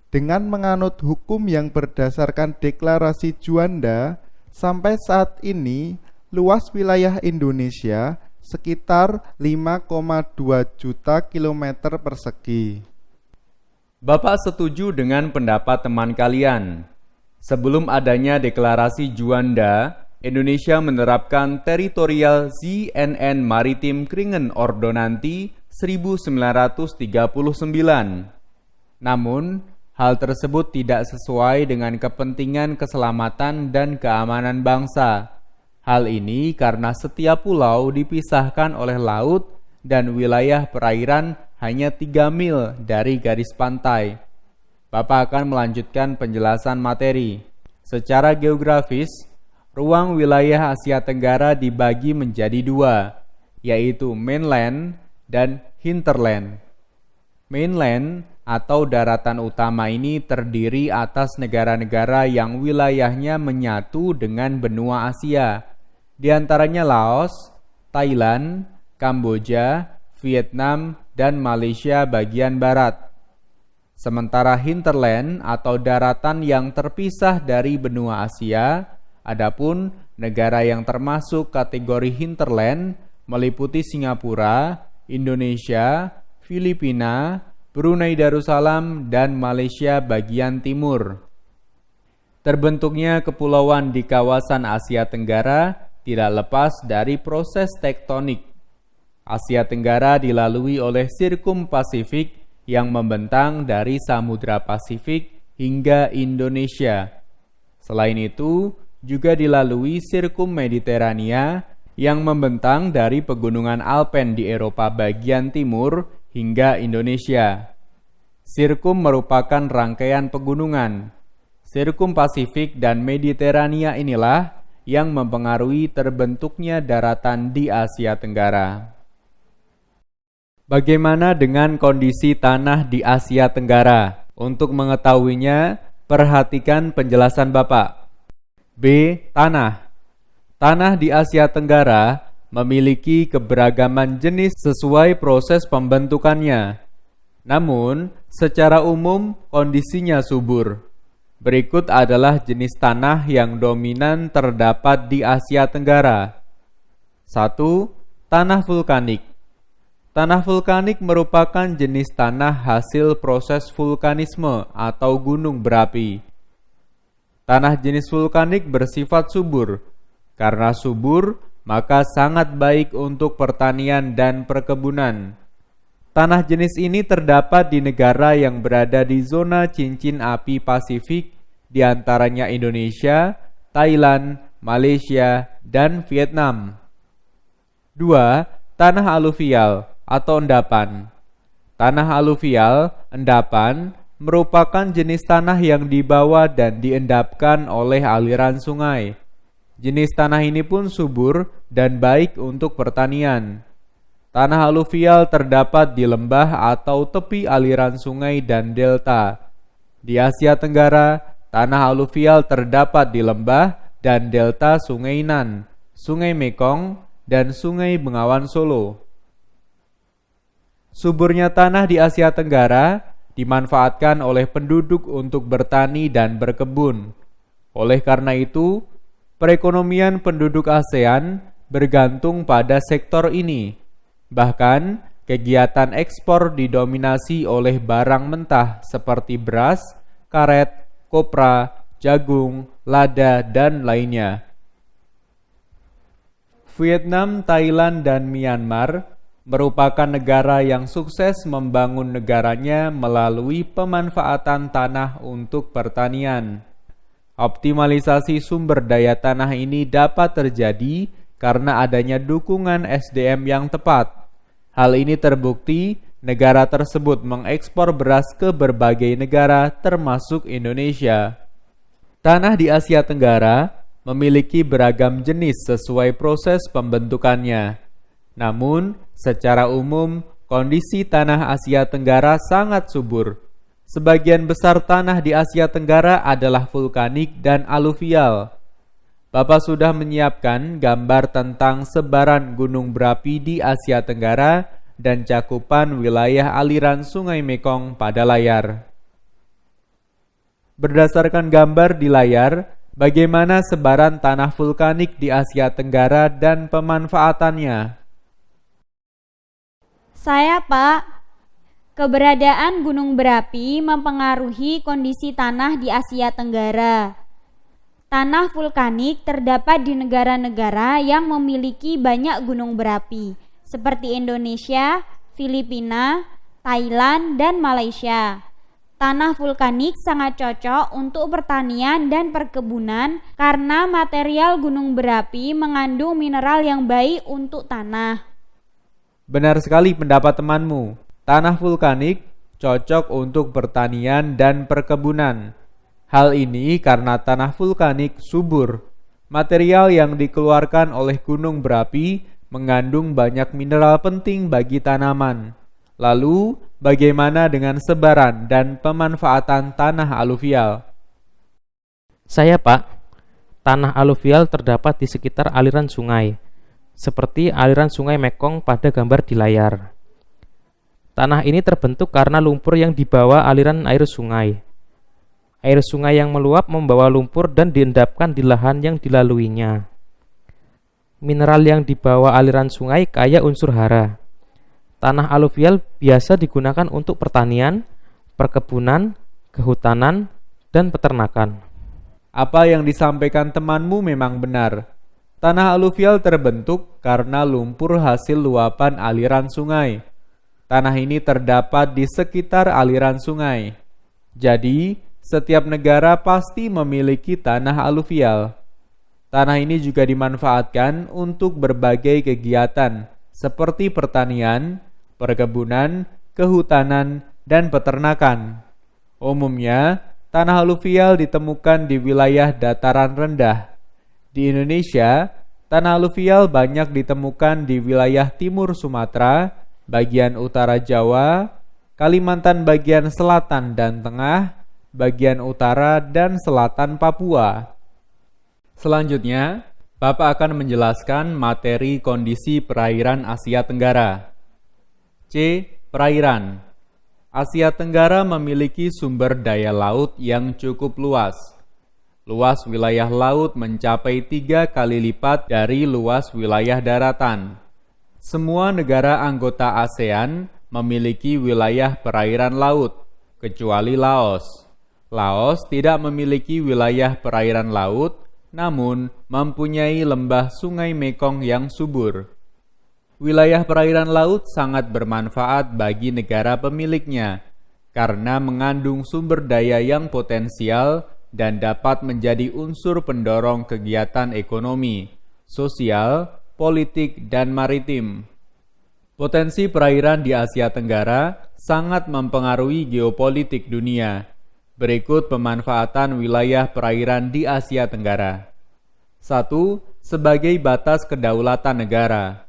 Dengan menganut hukum yang berdasarkan Deklarasi Juanda, sampai saat ini luas wilayah Indonesia sekitar 5,2 juta kilometer persegi. Bapak setuju dengan pendapat teman kalian. Sebelum adanya Deklarasi Juanda, Indonesia menerapkan Territorial ZNN Maritim Kringen Ordonansi 1939. Namun, hal tersebut tidak sesuai dengan kepentingan keselamatan dan keamanan bangsa. Hal ini karena setiap pulau dipisahkan oleh laut dan wilayah perairan hanya 3 mil dari garis pantai. Bapak akan melanjutkan penjelasan materi. Secara geografis, ruang wilayah Asia Tenggara dibagi menjadi 2, yaitu mainland dan hinterland. Mainland atau daratan utama ini terdiri atas negara-negara yang wilayahnya menyatu dengan benua Asia, di antaranya Laos, Thailand, Kamboja, Vietnam, dan Malaysia bagian barat. Sementara hinterland atau daratan yang terpisah dari benua Asia, adapun negara yang termasuk kategori hinterland meliputi Singapura, Indonesia, Filipina, Brunei Darussalam, dan Malaysia bagian timur. Terbentuknya kepulauan di kawasan Asia Tenggara tidak lepas dari proses tektonik. Asia Tenggara dilalui oleh Sirkum Pasifik yang membentang dari Samudra Pasifik hingga Indonesia. Selain itu, juga dilalui Sirkum Mediterania yang membentang dari pegunungan Alpen di Eropa bagian timur hingga Indonesia. Sirkum merupakan rangkaian pegunungan. Sirkum Pasifik dan Mediterania inilah yang mempengaruhi terbentuknya daratan di Asia Tenggara. Bagaimana dengan kondisi tanah di Asia Tenggara? Untuk mengetahuinya, perhatikan penjelasan Bapak. B. Tanah. Tanah di Asia Tenggara memiliki keberagaman jenis sesuai proses pembentukannya. Namun, secara umum kondisinya subur. Berikut adalah jenis tanah yang dominan terdapat di Asia Tenggara. 1. Tanah vulkanik. Tanah vulkanik merupakan jenis tanah hasil proses vulkanisme atau gunung berapi. Tanah jenis vulkanik bersifat subur. Karena subur, maka sangat baik untuk pertanian dan perkebunan. Tanah jenis ini terdapat di negara yang berada di zona cincin api Pasifik, di antaranya Indonesia, Thailand, Malaysia, dan Vietnam. 2. Tanah aluvial atau endapan. Tanah aluvial, endapan, merupakan jenis tanah yang dibawa dan diendapkan oleh aliran sungai. Jenis tanah ini pun subur dan baik untuk pertanian. Tanah aluvial terdapat di lembah atau tepi aliran sungai dan delta. Di Asia Tenggara, tanah aluvial terdapat di lembah, dan delta Sungai Nan, Sungai Mekong, dan Sungai Bengawan Solo. Suburnya tanah di Asia Tenggara dimanfaatkan oleh penduduk untuk bertani dan berkebun. Oleh karena itu, perekonomian penduduk ASEAN bergantung pada sektor ini. Bahkan, kegiatan ekspor didominasi oleh barang mentah seperti beras, karet, kopra, jagung, lada, dan lainnya. Vietnam, Thailand, dan Myanmar merupakan negara yang sukses membangun negaranya melalui pemanfaatan tanah untuk pertanian. Optimalisasi sumber daya tanah ini dapat terjadi karena adanya dukungan SDM yang tepat. Hal ini terbukti negara tersebut mengekspor beras ke berbagai negara termasuk Indonesia. Tanah di Asia Tenggara memiliki beragam jenis sesuai proses pembentukannya. Namun, secara umum, kondisi tanah Asia Tenggara sangat subur. Sebagian besar tanah di Asia Tenggara adalah vulkanik dan aluvial. Bapak sudah menyiapkan gambar tentang sebaran gunung berapi di Asia Tenggara dan cakupan wilayah aliran Sungai Mekong pada layar. Berdasarkan gambar di layar, bagaimana sebaran tanah vulkanik di Asia Tenggara dan pemanfaatannya? Saya, Pak. Keberadaan gunung berapi mempengaruhi kondisi tanah di Asia Tenggara. Tanah vulkanik terdapat di negara-negara yang memiliki banyak gunung berapi, seperti Indonesia, Filipina, Thailand, dan Malaysia. Tanah vulkanik sangat cocok untuk pertanian dan perkebunan karena material gunung berapi mengandung mineral yang baik untuk tanah. Benar sekali pendapat temanmu. Tanah vulkanik cocok untuk pertanian dan perkebunan. Hal ini karena tanah vulkanik subur. Material yang dikeluarkan oleh gunung berapi mengandung banyak mineral penting bagi tanaman. Lalu, bagaimana dengan sebaran dan pemanfaatan tanah aluvial? Saya, Pak. Tanah aluvial terdapat di sekitar aliran sungai, seperti aliran Sungai Mekong pada gambar di layar. Tanah ini terbentuk karena lumpur yang dibawa aliran air sungai. Air sungai yang meluap membawa lumpur dan diendapkan di lahan yang dilaluinya. Mineral yang dibawa aliran sungai kaya unsur hara. Tanah aluvial biasa digunakan untuk pertanian, perkebunan, kehutanan, dan peternakan. Apa yang disampaikan temanmu memang benar. Tanah aluvial terbentuk karena lumpur hasil luapan aliran sungai. Tanah ini terdapat di sekitar aliran sungai. Jadi, setiap negara pasti memiliki tanah aluvial. Tanah ini juga dimanfaatkan untuk berbagai kegiatan seperti pertanian, perkebunan, kehutanan, dan peternakan. Umumnya, tanah aluvial ditemukan di wilayah dataran rendah. Di Indonesia, tanah aluvial banyak ditemukan di wilayah timur Sumatera, bagian utara Jawa, Kalimantan bagian selatan dan tengah, bagian utara dan selatan Papua. Selanjutnya, Bapak akan menjelaskan materi kondisi perairan Asia Tenggara. C. Perairan. Asia Tenggara memiliki sumber daya laut yang cukup luas. Luas wilayah laut mencapai 3 kali lipat dari luas wilayah daratan. Semua negara anggota ASEAN memiliki wilayah perairan laut, kecuali Laos. Laos tidak memiliki wilayah perairan laut, namun mempunyai lembah Sungai Mekong yang subur. Wilayah perairan laut sangat bermanfaat bagi negara pemiliknya, karena mengandung sumber daya yang potensial dan dapat menjadi unsur pendorong kegiatan ekonomi, sosial, politik, dan maritim. Potensi perairan di Asia Tenggara sangat mempengaruhi geopolitik dunia. Berikut pemanfaatan wilayah perairan di Asia Tenggara. 1. Sebagai batas kedaulatan negara.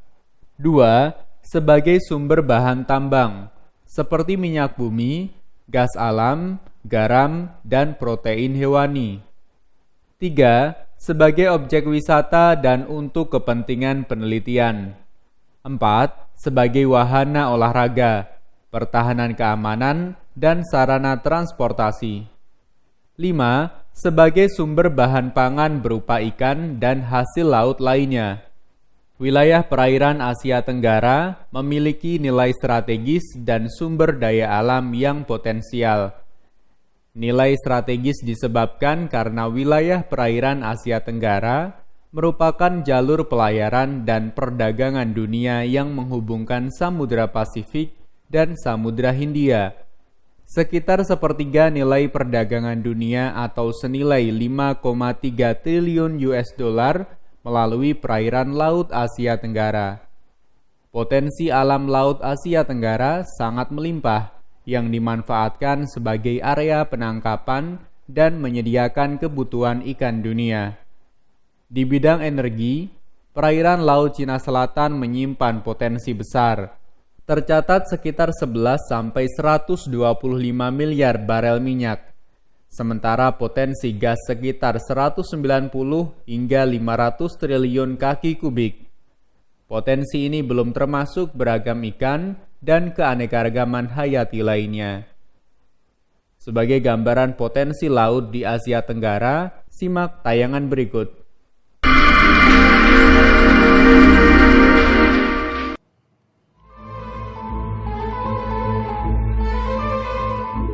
2. Sebagai sumber bahan tambang, seperti minyak bumi, gas alam, garam, dan protein hewani. 3. sebagai objek wisata dan untuk kepentingan penelitian. 4. Sebagai wahana olahraga, pertahanan keamanan, dan sarana transportasi. 5. Sebagai sumber bahan pangan berupa ikan dan hasil laut lainnya. Wilayah perairan Asia Tenggara memiliki nilai strategis dan sumber daya alam yang potensial. Nilai strategis disebabkan karena wilayah perairan Asia Tenggara merupakan jalur pelayaran dan perdagangan dunia yang menghubungkan Samudra Pasifik dan Samudra Hindia. Sekitar sepertiga nilai perdagangan dunia atau senilai 5,3 triliun US dollar melalui perairan Laut Asia Tenggara. Potensi alam Laut Asia Tenggara sangat melimpah yang dimanfaatkan sebagai area penangkapan dan menyediakan kebutuhan ikan dunia. Di bidang energi, perairan Laut Cina Selatan menyimpan potensi besar. Tercatat sekitar 11-125 miliar barel minyak, sementara potensi gas sekitar 190 hingga 500 triliun kaki kubik. Potensi ini belum termasuk beragam ikan dan keanekaragaman hayati lainnya. Sebagai gambaran potensi laut di Asia Tenggara, simak tayangan berikut.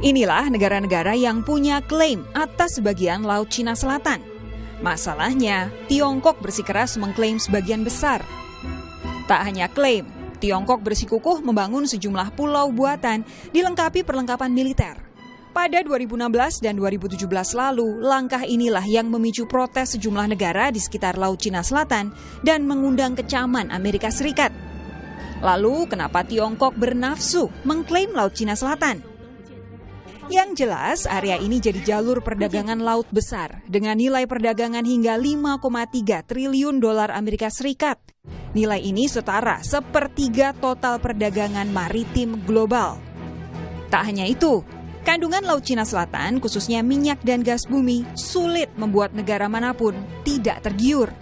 Inilah negara-negara yang punya klaim atas sebagian Laut Cina Selatan. Masalahnya, Tiongkok bersikeras mengklaim sebagian besar. Tak hanya klaim, Tiongkok bersikukuh membangun sejumlah pulau buatan dilengkapi perlengkapan militer. Pada 2016 dan 2017 lalu, langkah inilah yang memicu protes sejumlah negara di sekitar Laut Cina Selatan dan mengundang kecaman Amerika Serikat. Lalu, kenapa Tiongkok bernafsu mengklaim Laut Cina Selatan? Yang jelas, area ini jadi jalur perdagangan laut besar dengan nilai perdagangan hingga 5,3 triliun dolar Amerika Serikat. Nilai ini setara sepertiga total perdagangan maritim global. Tak hanya itu, kandungan Laut Cina Selatan, khususnya minyak dan gas bumi, sulit membuat negara manapun tidak tergiur.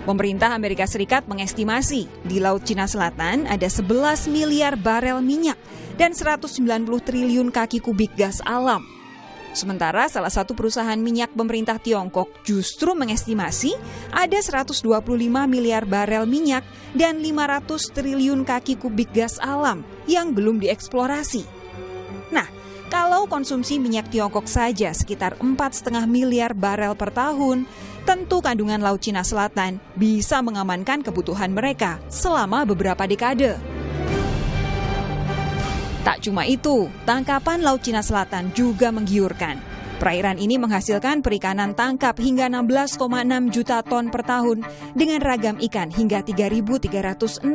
Pemerintah Amerika Serikat mengestimasi di Laut Cina Selatan ada 11 miliar barel minyak dan 190 triliun kaki kubik gas alam. Sementara salah satu perusahaan minyak pemerintah Tiongkok justru mengestimasi ada 125 miliar barel minyak dan 500 triliun kaki kubik gas alam yang belum dieksplorasi. Nah, kalau konsumsi minyak Tiongkok saja sekitar 4,5 miliar barel per tahun, tentu kandungan Laut Cina Selatan bisa mengamankan kebutuhan mereka selama beberapa dekade. Tak cuma itu, tangkapan Laut Cina Selatan juga menggiurkan. Perairan ini menghasilkan perikanan tangkap hingga 16,6 juta ton per tahun dengan ragam ikan hingga 3.365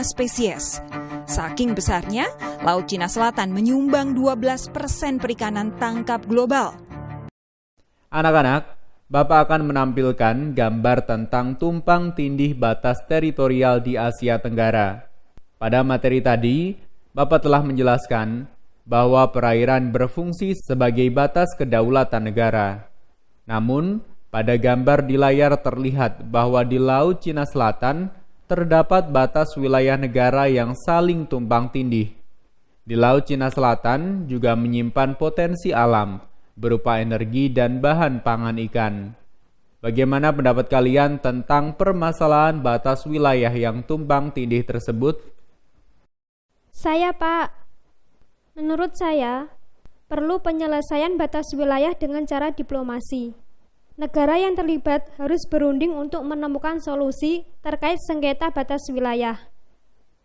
spesies. Saking besarnya, Laut Cina Selatan menyumbang 12% perikanan tangkap global. Anak-anak, Bapak akan menampilkan gambar tentang tumpang tindih batas teritorial di Asia Tenggara. Pada materi tadi, Bapak telah menjelaskan bahwa perairan berfungsi sebagai batas kedaulatan negara. Namun, pada gambar di layar terlihat bahwa di Laut Cina Selatan terdapat batas wilayah negara yang saling tumpang tindih. Di Laut Cina Selatan juga menyimpan potensi alam berupa energi dan bahan pangan ikan. Bagaimana pendapat kalian tentang permasalahan batas wilayah yang tumpang tindih tersebut? Saya, Pak. Menurut saya, perlu penyelesaian batas wilayah dengan cara diplomasi. Negara yang terlibat harus berunding untuk menemukan solusi terkait sengketa batas wilayah.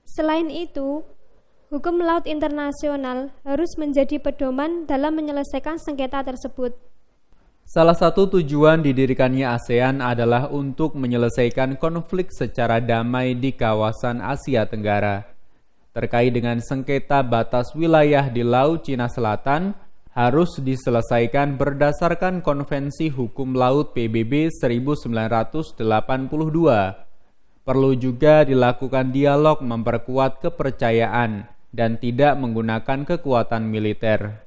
Selain itu, hukum laut internasional harus menjadi pedoman dalam menyelesaikan sengketa tersebut. Salah satu tujuan didirikannya ASEAN adalah untuk menyelesaikan konflik secara damai di kawasan Asia Tenggara. Terkait dengan sengketa batas wilayah di Laut Cina Selatan harus diselesaikan berdasarkan Konvensi Hukum Laut PBB 1982. Perlu juga dilakukan dialog memperkuat kepercayaan dan tidak menggunakan kekuatan militer.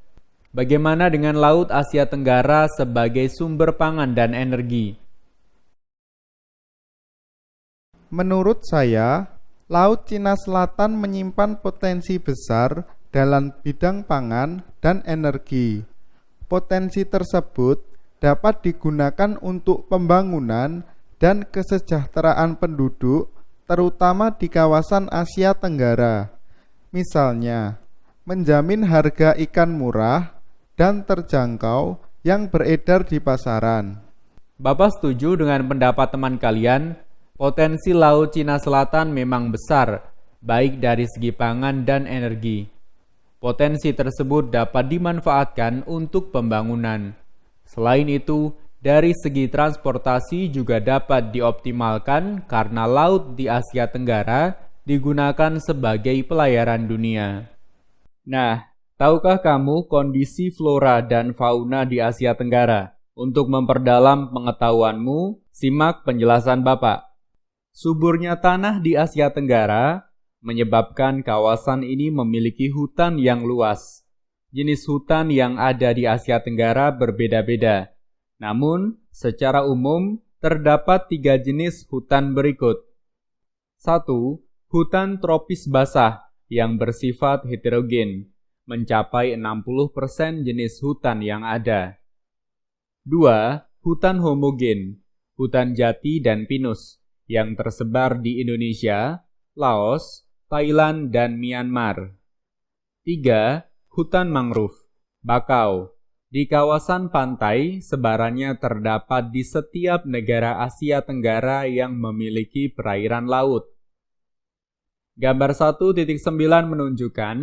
Bagaimana dengan Laut Asia Tenggara sebagai sumber pangan dan energi? Menurut saya, Laut Cina Selatan menyimpan potensi besar dalam bidang pangan dan energi. Potensi tersebut dapat digunakan untuk pembangunan dan kesejahteraan penduduk, terutama di kawasan Asia Tenggara. Misalnya, menjamin harga ikan murah dan terjangkau yang beredar di pasaran. Bapak setuju dengan pendapat teman kalian? Potensi Laut Cina Selatan memang besar, baik dari segi pangan dan energi. Potensi tersebut dapat dimanfaatkan untuk pembangunan. Selain itu, dari segi transportasi juga dapat dioptimalkan karena laut di Asia Tenggara digunakan sebagai pelayaran dunia. Nah, tahukah kamu kondisi flora dan fauna di Asia Tenggara? Untuk memperdalam pengetahuanmu, simak penjelasan Bapak. Suburnya tanah di Asia Tenggara menyebabkan kawasan ini memiliki hutan yang luas. Jenis hutan yang ada di Asia Tenggara berbeda-beda. Namun, secara umum terdapat 3 jenis hutan berikut. 1. Hutan tropis basah yang bersifat heterogen, mencapai 60% jenis hutan yang ada. 2. Hutan homogen, hutan jati dan pinus, yang tersebar di Indonesia, Laos, Thailand, dan Myanmar. 3. Hutan mangrove, bakau. Di kawasan pantai, sebarannya terdapat di setiap negara Asia Tenggara yang memiliki perairan laut. Gambar 1.9 menunjukkan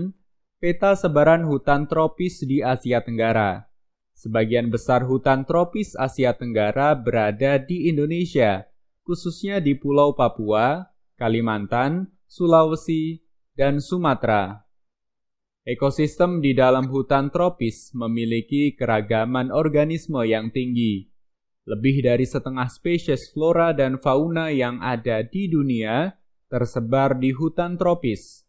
peta sebaran hutan tropis di Asia Tenggara. Sebagian besar hutan tropis Asia Tenggara berada di Indonesia, khususnya di Pulau Papua, Kalimantan, Sulawesi, dan Sumatera. Ekosistem di dalam hutan tropis memiliki keragaman organisme yang tinggi. Lebih dari setengah spesies flora dan fauna yang ada di dunia tersebar di hutan tropis.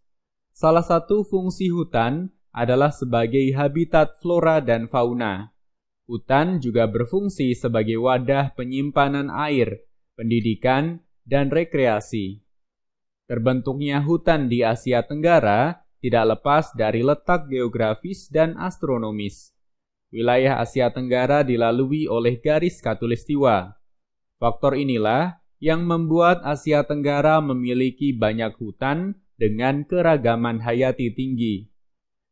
Salah satu fungsi hutan adalah sebagai habitat flora dan fauna. Hutan juga berfungsi sebagai wadah penyimpanan air, pendidikan, dan rekreasi. Terbentuknya hutan di Asia Tenggara tidak lepas dari letak geografis dan astronomis. Wilayah Asia Tenggara dilalui oleh garis khatulistiwa. Faktor inilah yang membuat Asia Tenggara memiliki banyak hutan dengan keragaman hayati tinggi.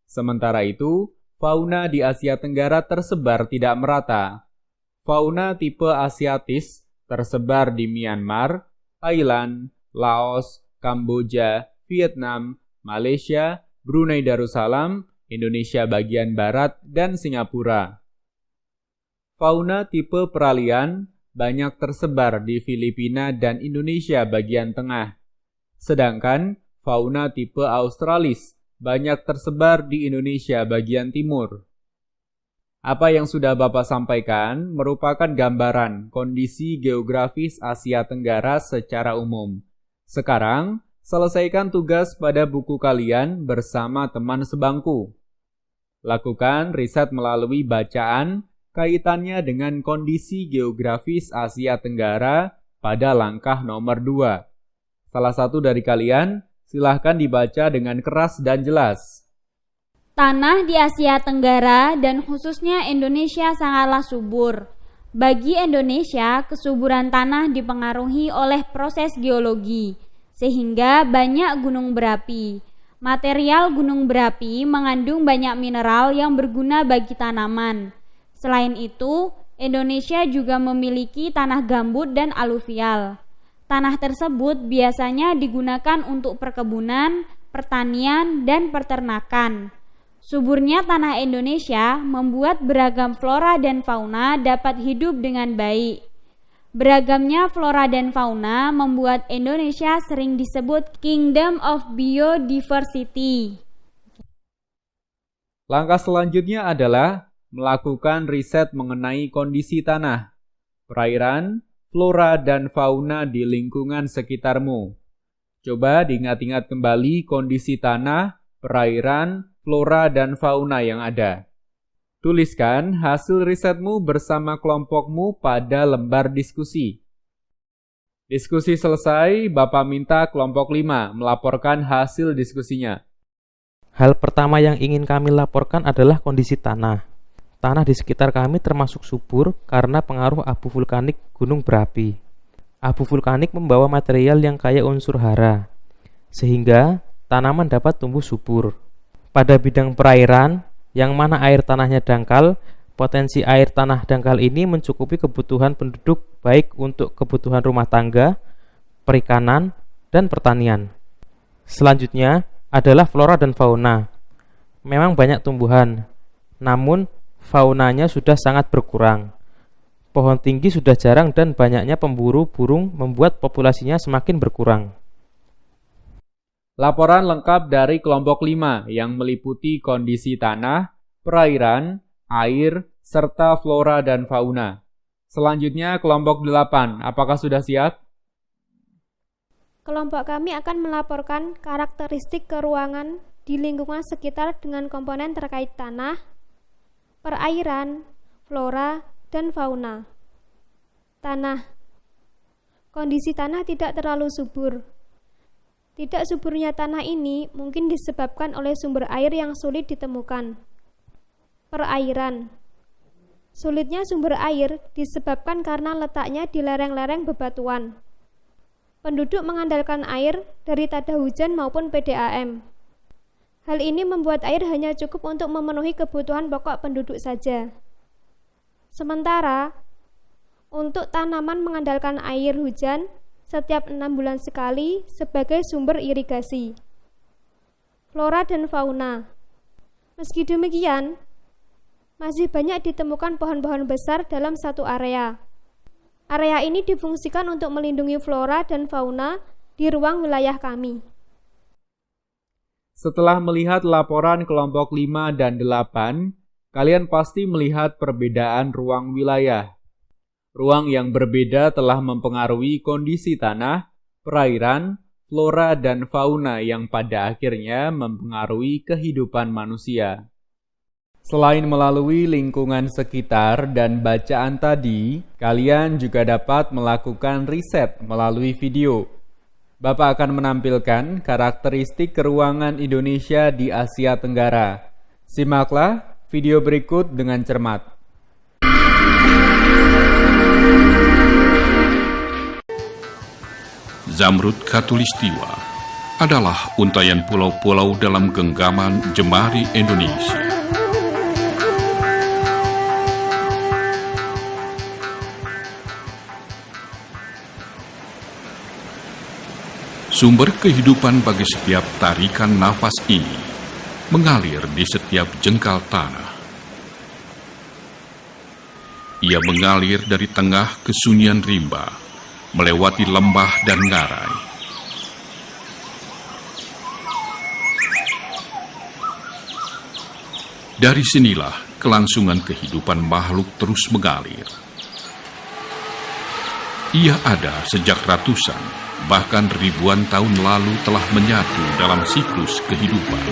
Sementara itu, fauna di Asia Tenggara tersebar tidak merata. Fauna tipe Asiatis tersebar di Myanmar, Thailand, Laos, Kamboja, Vietnam, Malaysia, Brunei Darussalam, Indonesia bagian barat, dan Singapura. Fauna tipe peralihan banyak tersebar di Filipina dan Indonesia bagian tengah. Sedangkan fauna tipe Australis banyak tersebar di Indonesia bagian timur. Apa yang sudah Bapak sampaikan merupakan gambaran kondisi geografis Asia Tenggara secara umum. Sekarang, selesaikan tugas pada buku kalian bersama teman sebangku. Lakukan riset melalui bacaan kaitannya dengan kondisi geografis Asia Tenggara pada langkah nomor 2. Salah satu dari kalian, silahkan dibaca dengan keras dan jelas. Tanah di Asia Tenggara dan khususnya Indonesia sangatlah subur. Bagi Indonesia, kesuburan tanah dipengaruhi oleh proses geologi, sehingga banyak gunung berapi. Material gunung berapi mengandung banyak mineral yang berguna bagi tanaman. Selain itu, Indonesia juga memiliki tanah gambut dan aluvial. Tanah tersebut biasanya digunakan untuk perkebunan, pertanian, dan peternakan. Suburnya tanah Indonesia membuat beragam flora dan fauna dapat hidup dengan baik. Beragamnya flora dan fauna membuat Indonesia sering disebut Kingdom of Biodiversity. Langkah selanjutnya adalah melakukan riset mengenai kondisi tanah, perairan, flora, dan fauna di lingkungan sekitarmu. Coba diingat-ingat kembali kondisi tanah, perairan, flora, dan fauna yang ada. Tuliskan hasil risetmu bersama kelompokmu pada lembar diskusi. Diskusi selesai, Bapak minta kelompok 5 melaporkan hasil diskusinya. Hal pertama yang ingin kami laporkan adalah kondisi tanah. Tanah di sekitar kami termasuk subur karena pengaruh abu vulkanik gunung berapi. Abu vulkanik membawa material yang kaya unsur hara, sehingga tanaman dapat tumbuh subur. Pada bidang perairan, yang mana air tanahnya dangkal, potensi air tanah dangkal ini mencukupi kebutuhan penduduk baik untuk kebutuhan rumah tangga, perikanan, dan pertanian. Selanjutnya adalah flora dan fauna. Memang banyak tumbuhan, namun faunanya sudah sangat berkurang. Pohon tinggi sudah jarang dan banyaknya pemburu burung membuat populasinya semakin berkurang. Laporan lengkap dari kelompok 5 yang meliputi kondisi tanah, perairan, air, serta flora dan fauna. Selanjutnya kelompok 8, apakah sudah siap? Kelompok kami akan melaporkan karakteristik keruangan di lingkungan sekitar dengan komponen terkait tanah, perairan, flora, dan fauna. Tanah. Kondisi tanah tidak terlalu subur. Tidak suburnya tanah ini mungkin disebabkan oleh sumber air yang sulit ditemukan. Perairan. Sulitnya sumber air disebabkan karena letaknya di lereng-lereng bebatuan. Penduduk mengandalkan air dari tada hujan maupun PDAM. Hal ini membuat air hanya cukup untuk memenuhi kebutuhan pokok penduduk saja. Sementara, untuk tanaman mengandalkan air hujan setiap 6 bulan sekali sebagai sumber irigasi. Flora dan fauna. Meski demikian, masih banyak ditemukan pohon-pohon besar dalam satu area. Area ini difungsikan untuk melindungi flora dan fauna di ruang wilayah kami. Setelah melihat laporan kelompok 5 dan 8, kalian pasti melihat perbedaan ruang wilayah. Ruang yang berbeda telah mempengaruhi kondisi tanah, perairan, flora, dan fauna yang pada akhirnya mempengaruhi kehidupan manusia. Selain melalui lingkungan sekitar dan bacaan tadi, kalian juga dapat melakukan riset melalui video. Bapak akan menampilkan karakteristik keruangan Indonesia di Asia Tenggara. Simaklah video berikut dengan cermat. Zamrud Khatulistiwa adalah untaian pulau-pulau dalam genggaman Jemari Indonesia. Sumber kehidupan bagi setiap tarikan nafas ini mengalir di setiap jengkal tanah. Ia mengalir dari tengah kesunyian rimba, melewati lembah dan ngarai. Dari sinilah kelangsungan kehidupan makhluk terus mengalir. Ia ada sejak ratusan, bahkan ribuan tahun lalu telah menyatu dalam siklus kehidupan.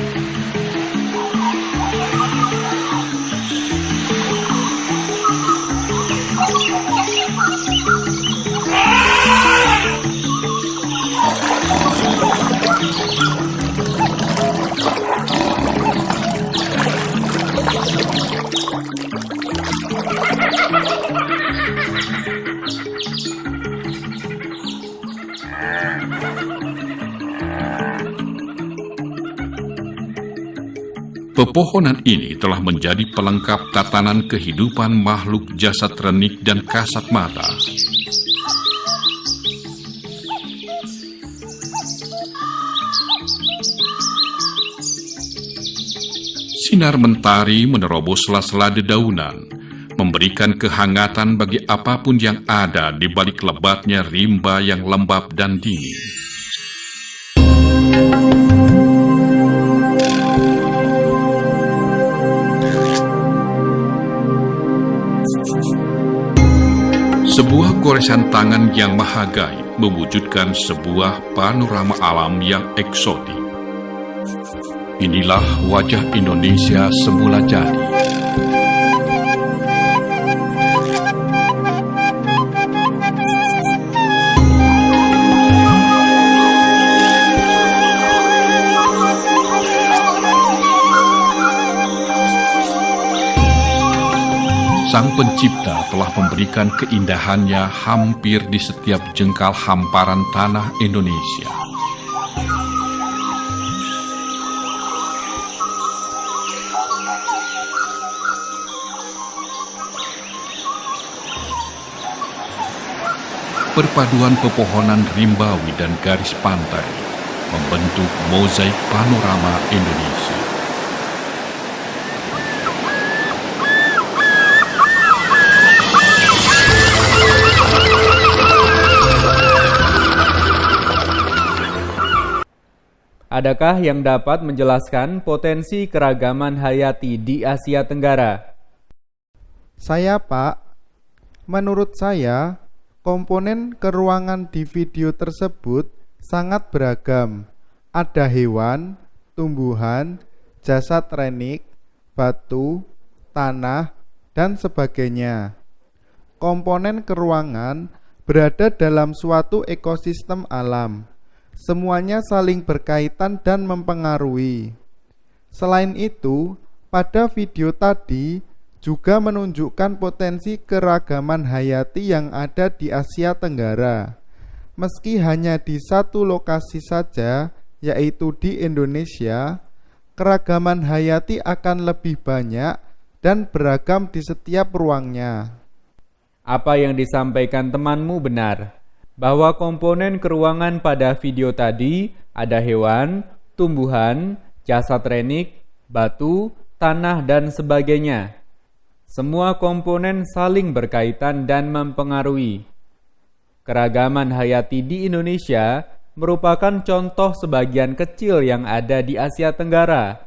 Pepohonan ini telah menjadi pelengkap tatanan kehidupan makhluk jasad renik dan kasat mata. Sinar mentari menerobos sela-sela dedaunan, memberikan kehangatan bagi apapun yang ada di balik lebatnya rimba yang lembab dan dingin. Sebuah goresan tangan yang maha gaib mewujudkan sebuah panorama alam yang eksotik. Inilah wajah Indonesia semula jadi. Sang Pencipta telah memberikan keindahannya hampir di setiap jengkal hamparan tanah Indonesia. Perpaduan pepohonan rimbawi dan garis pantai membentuk mozaik panorama Indonesia. Adakah yang dapat menjelaskan potensi keragaman hayati di Asia Tenggara? Saya, Pak. Menurut saya, komponen keruangan di video tersebut sangat beragam. Ada hewan, tumbuhan, jasad renik, batu, tanah, dan sebagainya. Komponen keruangan berada dalam suatu ekosistem alam. Semuanya saling berkaitan dan mempengaruhi. Selain itu, pada video tadi juga menunjukkan potensi keragaman hayati yang ada di Asia Tenggara. Meski hanya di satu lokasi saja, yaitu di Indonesia, keragaman hayati akan lebih banyak dan beragam di setiap ruangnya. Apa yang disampaikan temanmu benar, bahwa komponen keruangan pada video tadi ada hewan, tumbuhan, jasad renik, batu, tanah, dan sebagainya. Semua komponen saling berkaitan dan mempengaruhi. Keragaman hayati di Indonesia merupakan contoh sebagian kecil yang ada di Asia Tenggara.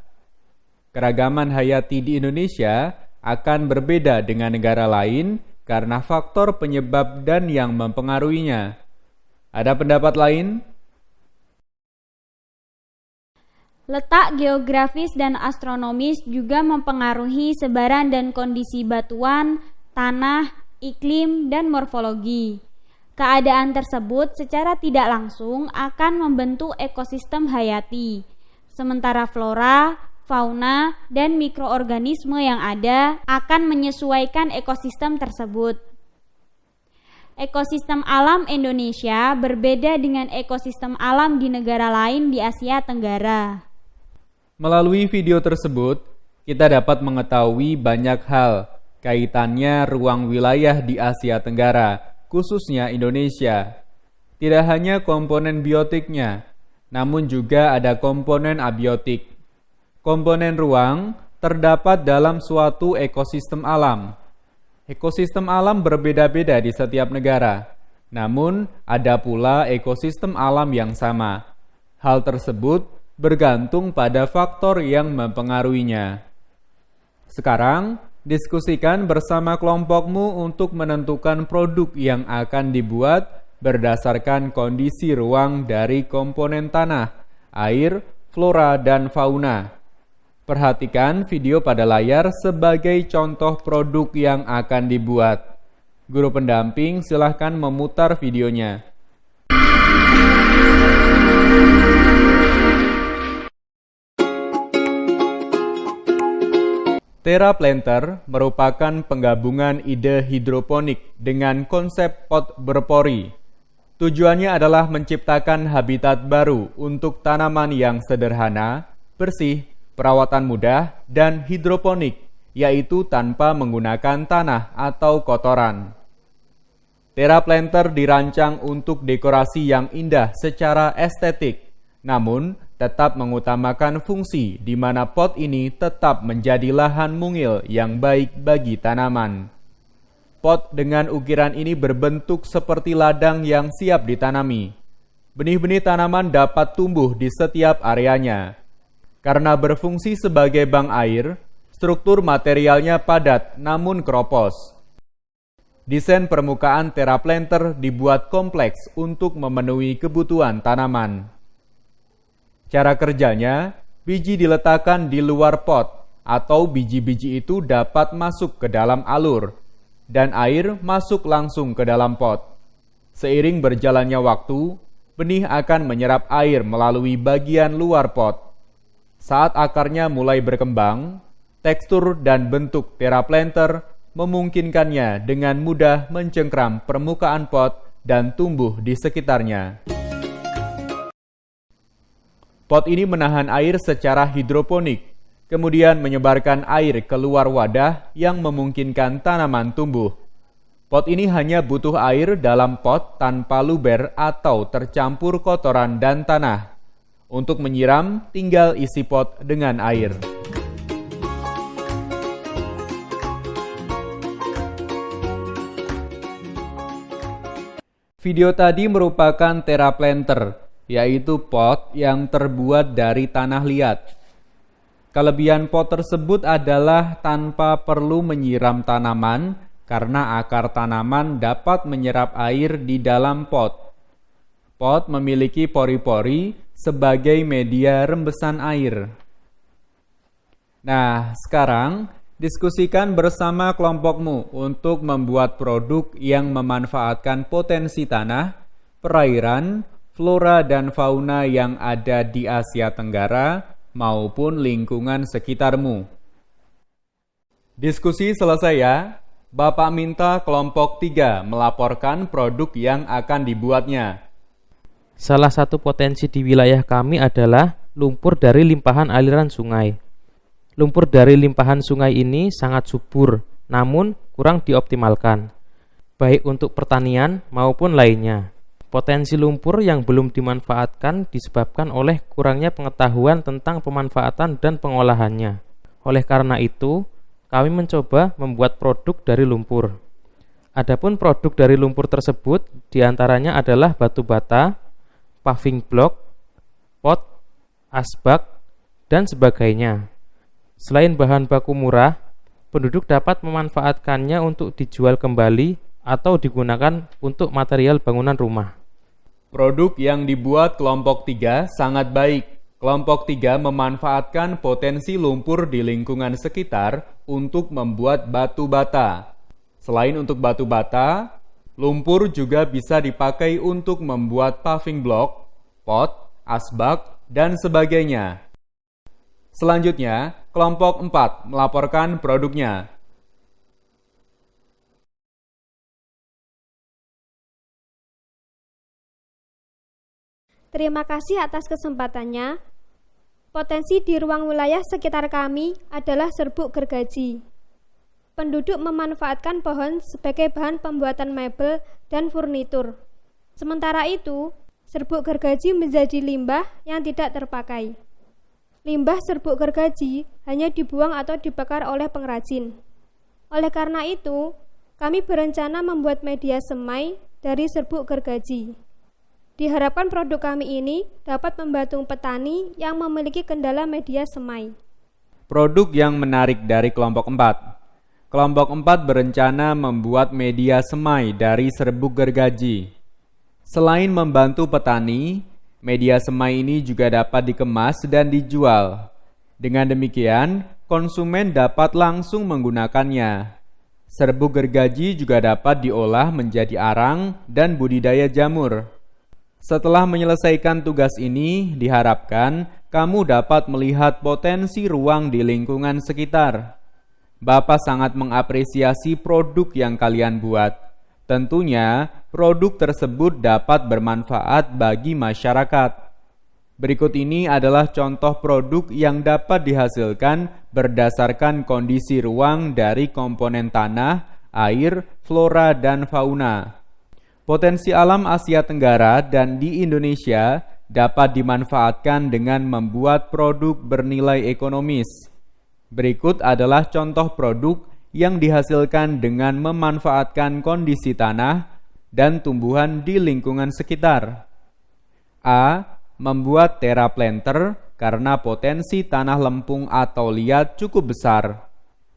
Keragaman hayati di Indonesia akan berbeda dengan negara lain karena faktor penyebab dan yang mempengaruhinya. Ada pendapat lain? Letak geografis dan astronomis juga mempengaruhi sebaran dan kondisi batuan, tanah, iklim, dan morfologi. Keadaan tersebut secara tidak langsung akan membentuk ekosistem hayati, sementara flora, fauna, dan mikroorganisme yang ada akan menyesuaikan ekosistem tersebut. Ekosistem alam Indonesia berbeda dengan ekosistem alam di negara lain di Asia Tenggara. Melalui video tersebut, kita dapat mengetahui banyak hal kaitannya ruang wilayah di Asia Tenggara, khususnya Indonesia. Tidak hanya komponen biotiknya, namun juga ada komponen abiotik. Komponen ruang terdapat dalam suatu ekosistem alam. Ekosistem alam berbeda-beda di setiap negara, namun ada pula ekosistem alam yang sama. Hal tersebut bergantung pada faktor yang mempengaruhinya. Sekarang, diskusikan bersama kelompokmu untuk menentukan produk yang akan dibuat berdasarkan kondisi ruang dari komponen tanah, air, flora, dan fauna. Perhatikan video pada layar sebagai contoh produk yang akan dibuat. Guru pendamping silahkan memutar videonya. TerraPlanter merupakan penggabungan ide hidroponik dengan konsep pot berpori. Tujuannya adalah menciptakan habitat baru untuk tanaman yang sederhana, bersih, perawatan mudah, dan hidroponik, yaitu tanpa menggunakan tanah atau kotoran. TerraPlanter dirancang untuk dekorasi yang indah secara estetik, namun tetap mengutamakan fungsi di mana pot ini tetap menjadi lahan mungil yang baik bagi tanaman. Pot dengan ukiran ini berbentuk seperti ladang yang siap ditanami. Benih-benih tanaman dapat tumbuh di setiap areanya. Karena berfungsi sebagai bank air, struktur materialnya padat namun keropos. Desain permukaan TerraPlanter dibuat kompleks untuk memenuhi kebutuhan tanaman. Cara kerjanya, biji diletakkan di luar pot, atau biji-biji itu dapat masuk ke dalam alur, dan air masuk langsung ke dalam pot. Seiring berjalannya waktu, benih akan menyerap air melalui bagian luar pot. Saat akarnya mulai berkembang, tekstur dan bentuk TerraPlanter memungkinkannya dengan mudah mencengkram permukaan pot dan tumbuh di sekitarnya. Pot ini menahan air secara hidroponik, kemudian menyebarkan air keluar wadah yang memungkinkan tanaman tumbuh. Pot ini hanya butuh air dalam pot tanpa luber atau tercampur kotoran dan tanah. Untuk menyiram, tinggal isi pot dengan air. Video tadi merupakan teraplanter, yaitu pot yang terbuat dari tanah liat. Kelebihan pot tersebut adalah tanpa perlu menyiram tanaman karena akar tanaman dapat menyerap air di dalam pot. Pot memiliki pori-pori sebagai media rembesan air. Nah, sekarang diskusikan bersama kelompokmu untuk membuat produk yang memanfaatkan potensi tanah, perairan, flora dan fauna yang ada di Asia Tenggara maupun lingkungan sekitarmu. Diskusi selesai ya. Bapak minta kelompok 3 melaporkan produk yang akan dibuatnya. Salah satu potensi di wilayah kami adalah lumpur dari limpahan aliran sungai. Lumpur dari limpahan sungai ini sangat subur, namun kurang dioptimalkan, baik untuk pertanian maupun lainnya. Potensi lumpur yang belum dimanfaatkan disebabkan oleh kurangnya pengetahuan tentang pemanfaatan dan pengolahannya. Oleh karena itu, kami mencoba membuat produk dari lumpur. Adapun produk dari lumpur tersebut diantaranya adalah batu bata, paving block, pot, asbak, dan sebagainya. Selain bahan baku murah, penduduk dapat memanfaatkannya untuk dijual kembali atau digunakan untuk material bangunan rumah. Produk yang dibuat kelompok 3 sangat baik. Kelompok 3 memanfaatkan potensi lumpur di lingkungan sekitar untuk membuat batu bata. Selain untuk batu bata, lumpur juga bisa dipakai untuk membuat paving block, pot, asbak, dan sebagainya. Selanjutnya, kelompok 4 melaporkan produknya. Terima kasih atas kesempatannya. Potensi di ruang wilayah sekitar kami adalah serbuk gergaji. Penduduk memanfaatkan pohon sebagai bahan pembuatan mebel dan furnitur. Sementara itu, serbuk gergaji menjadi limbah yang tidak terpakai. Limbah serbuk gergaji hanya dibuang atau dibakar oleh pengrajin. Oleh karena itu, kami berencana membuat media semai dari serbuk gergaji. Diharapkan produk kami ini dapat membantu petani yang memiliki kendala media semai. Produk yang menarik dari kelompok 4. Kelompok 4 berencana membuat media semai dari serbuk gergaji. Selain membantu petani, media semai ini juga dapat dikemas dan dijual. Dengan demikian, konsumen dapat langsung menggunakannya. Serbuk gergaji juga dapat diolah menjadi arang dan budidaya jamur. Setelah menyelesaikan tugas ini, diharapkan kamu dapat melihat potensi ruang di lingkungan sekitar. Bapak sangat mengapresiasi produk yang kalian buat. Tentunya, produk tersebut dapat bermanfaat bagi masyarakat. Berikut ini adalah contoh produk yang dapat dihasilkan berdasarkan kondisi ruang dari komponen tanah, air, flora, dan fauna. Potensi alam Asia Tenggara dan di Indonesia dapat dimanfaatkan dengan membuat produk bernilai ekonomis. Berikut adalah contoh produk yang dihasilkan dengan memanfaatkan kondisi tanah dan tumbuhan di lingkungan sekitar. A. Membuat teraplanter karena potensi tanah lempung atau liat cukup besar.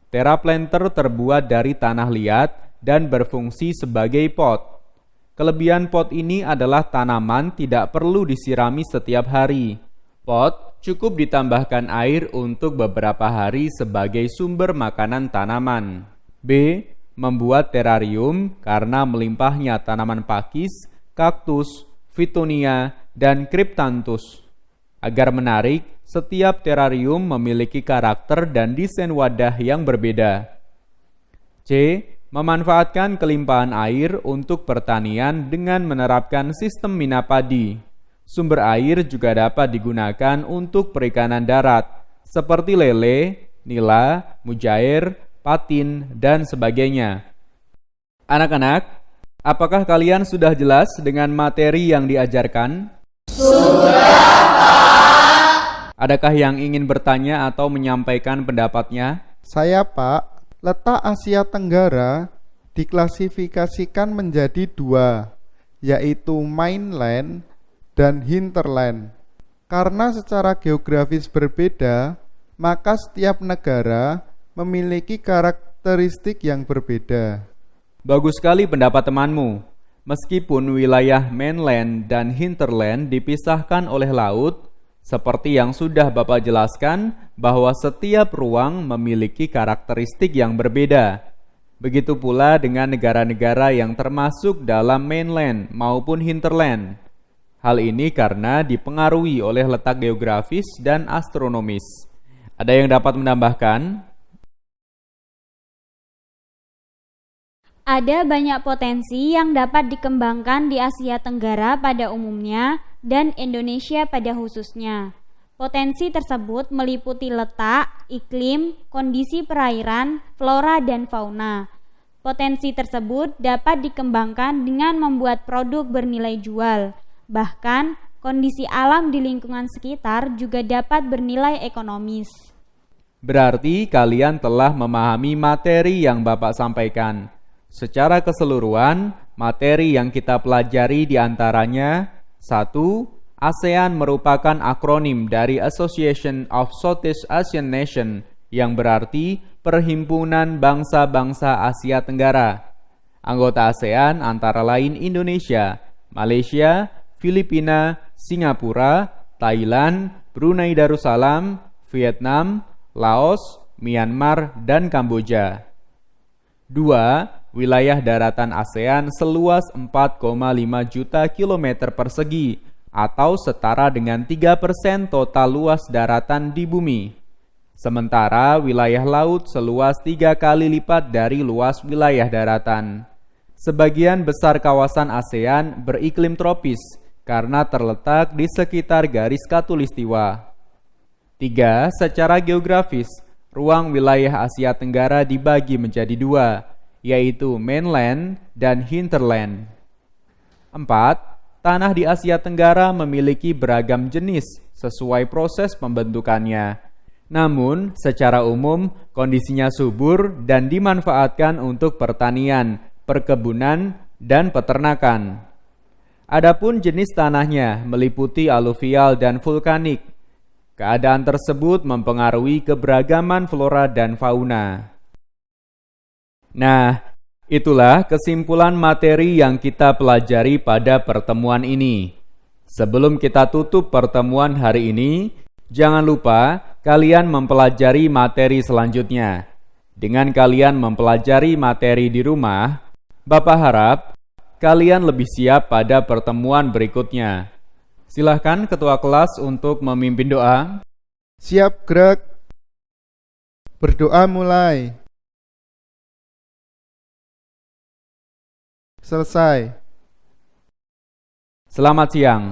Teraplanter terbuat dari tanah liat dan berfungsi sebagai pot. Kelebihan pot ini adalah tanaman tidak perlu disirami setiap hari. Pot cukup ditambahkan air untuk beberapa hari sebagai sumber makanan tanaman. B. Membuat terarium karena melimpahnya tanaman pakis, kaktus, Fittonia, dan Cryptanthus. Agar menarik, setiap terarium memiliki karakter dan desain wadah yang berbeda. C. Memanfaatkan kelimpahan air untuk pertanian dengan menerapkan sistem minapadi. Sumber air juga dapat digunakan untuk perikanan darat, seperti lele, nila, mujair, patin, dan sebagainya. Anak-anak, apakah kalian sudah jelas dengan materi yang diajarkan? Sudah, Pak. Adakah yang ingin bertanya atau menyampaikan pendapatnya? Saya, Pak. Letak Asia Tenggara diklasifikasikan menjadi dua, yaitu mainland dan hinterland. Karena secara geografis berbeda, maka setiap negara memiliki karakteristik yang berbeda. Bagus sekali pendapat temanmu. Meskipun wilayah mainland dan hinterland dipisahkan oleh laut, seperti yang sudah Bapak jelaskan bahwa setiap ruang memiliki karakteristik yang berbeda. Begitu pula dengan negara-negara yang termasuk dalam mainland maupun hinterland. Hal ini karena dipengaruhi oleh letak geografis dan astronomis. Ada yang dapat menambahkan? Ada banyak potensi yang dapat dikembangkan di Asia Tenggara pada umumnya dan Indonesia pada khususnya. Potensi tersebut meliputi letak, iklim, kondisi perairan, flora dan fauna. Potensi tersebut dapat dikembangkan dengan membuat produk bernilai jual. Bahkan, kondisi alam di lingkungan sekitar juga dapat bernilai ekonomis. Berarti kalian telah memahami materi yang Bapak sampaikan. Secara keseluruhan, materi yang kita pelajari diantaranya 1. ASEAN merupakan akronim dari Association of Southeast Asian Nations yang berarti Perhimpunan Bangsa-Bangsa Asia Tenggara. Anggota ASEAN antara lain Indonesia, Malaysia, Filipina, Singapura, Thailand, Brunei Darussalam, Vietnam, Laos, Myanmar, dan Kamboja. 2. Wilayah daratan ASEAN seluas 4,5 juta kilometer persegi atau setara dengan 3% total luas daratan di bumi. Sementara wilayah laut seluas 3 kali lipat dari luas wilayah daratan. Sebagian besar kawasan ASEAN beriklim tropis karena terletak di sekitar garis khatulistiwa. 3. Secara geografis, ruang wilayah Asia Tenggara dibagi menjadi 2, yaitu mainland dan hinterland. 4. Tanah di Asia Tenggara memiliki beragam jenis sesuai proses pembentukannya. Namun, secara umum, kondisinya subur dan dimanfaatkan untuk pertanian, perkebunan, dan peternakan. Adapun jenis tanahnya meliputi aluvial dan vulkanik. Keadaan tersebut mempengaruhi keberagaman flora dan fauna. Nah, itulah kesimpulan materi yang kita pelajari pada pertemuan ini. Sebelum kita tutup pertemuan hari ini, jangan lupa kalian mempelajari materi selanjutnya. Dengan kalian mempelajari materi di rumah, Bapak harap kalian lebih siap pada pertemuan berikutnya. Silahkan Ketua Kelas untuk memimpin doa. Siap gerak. Berdoa mulai. Selesai. Selamat siang.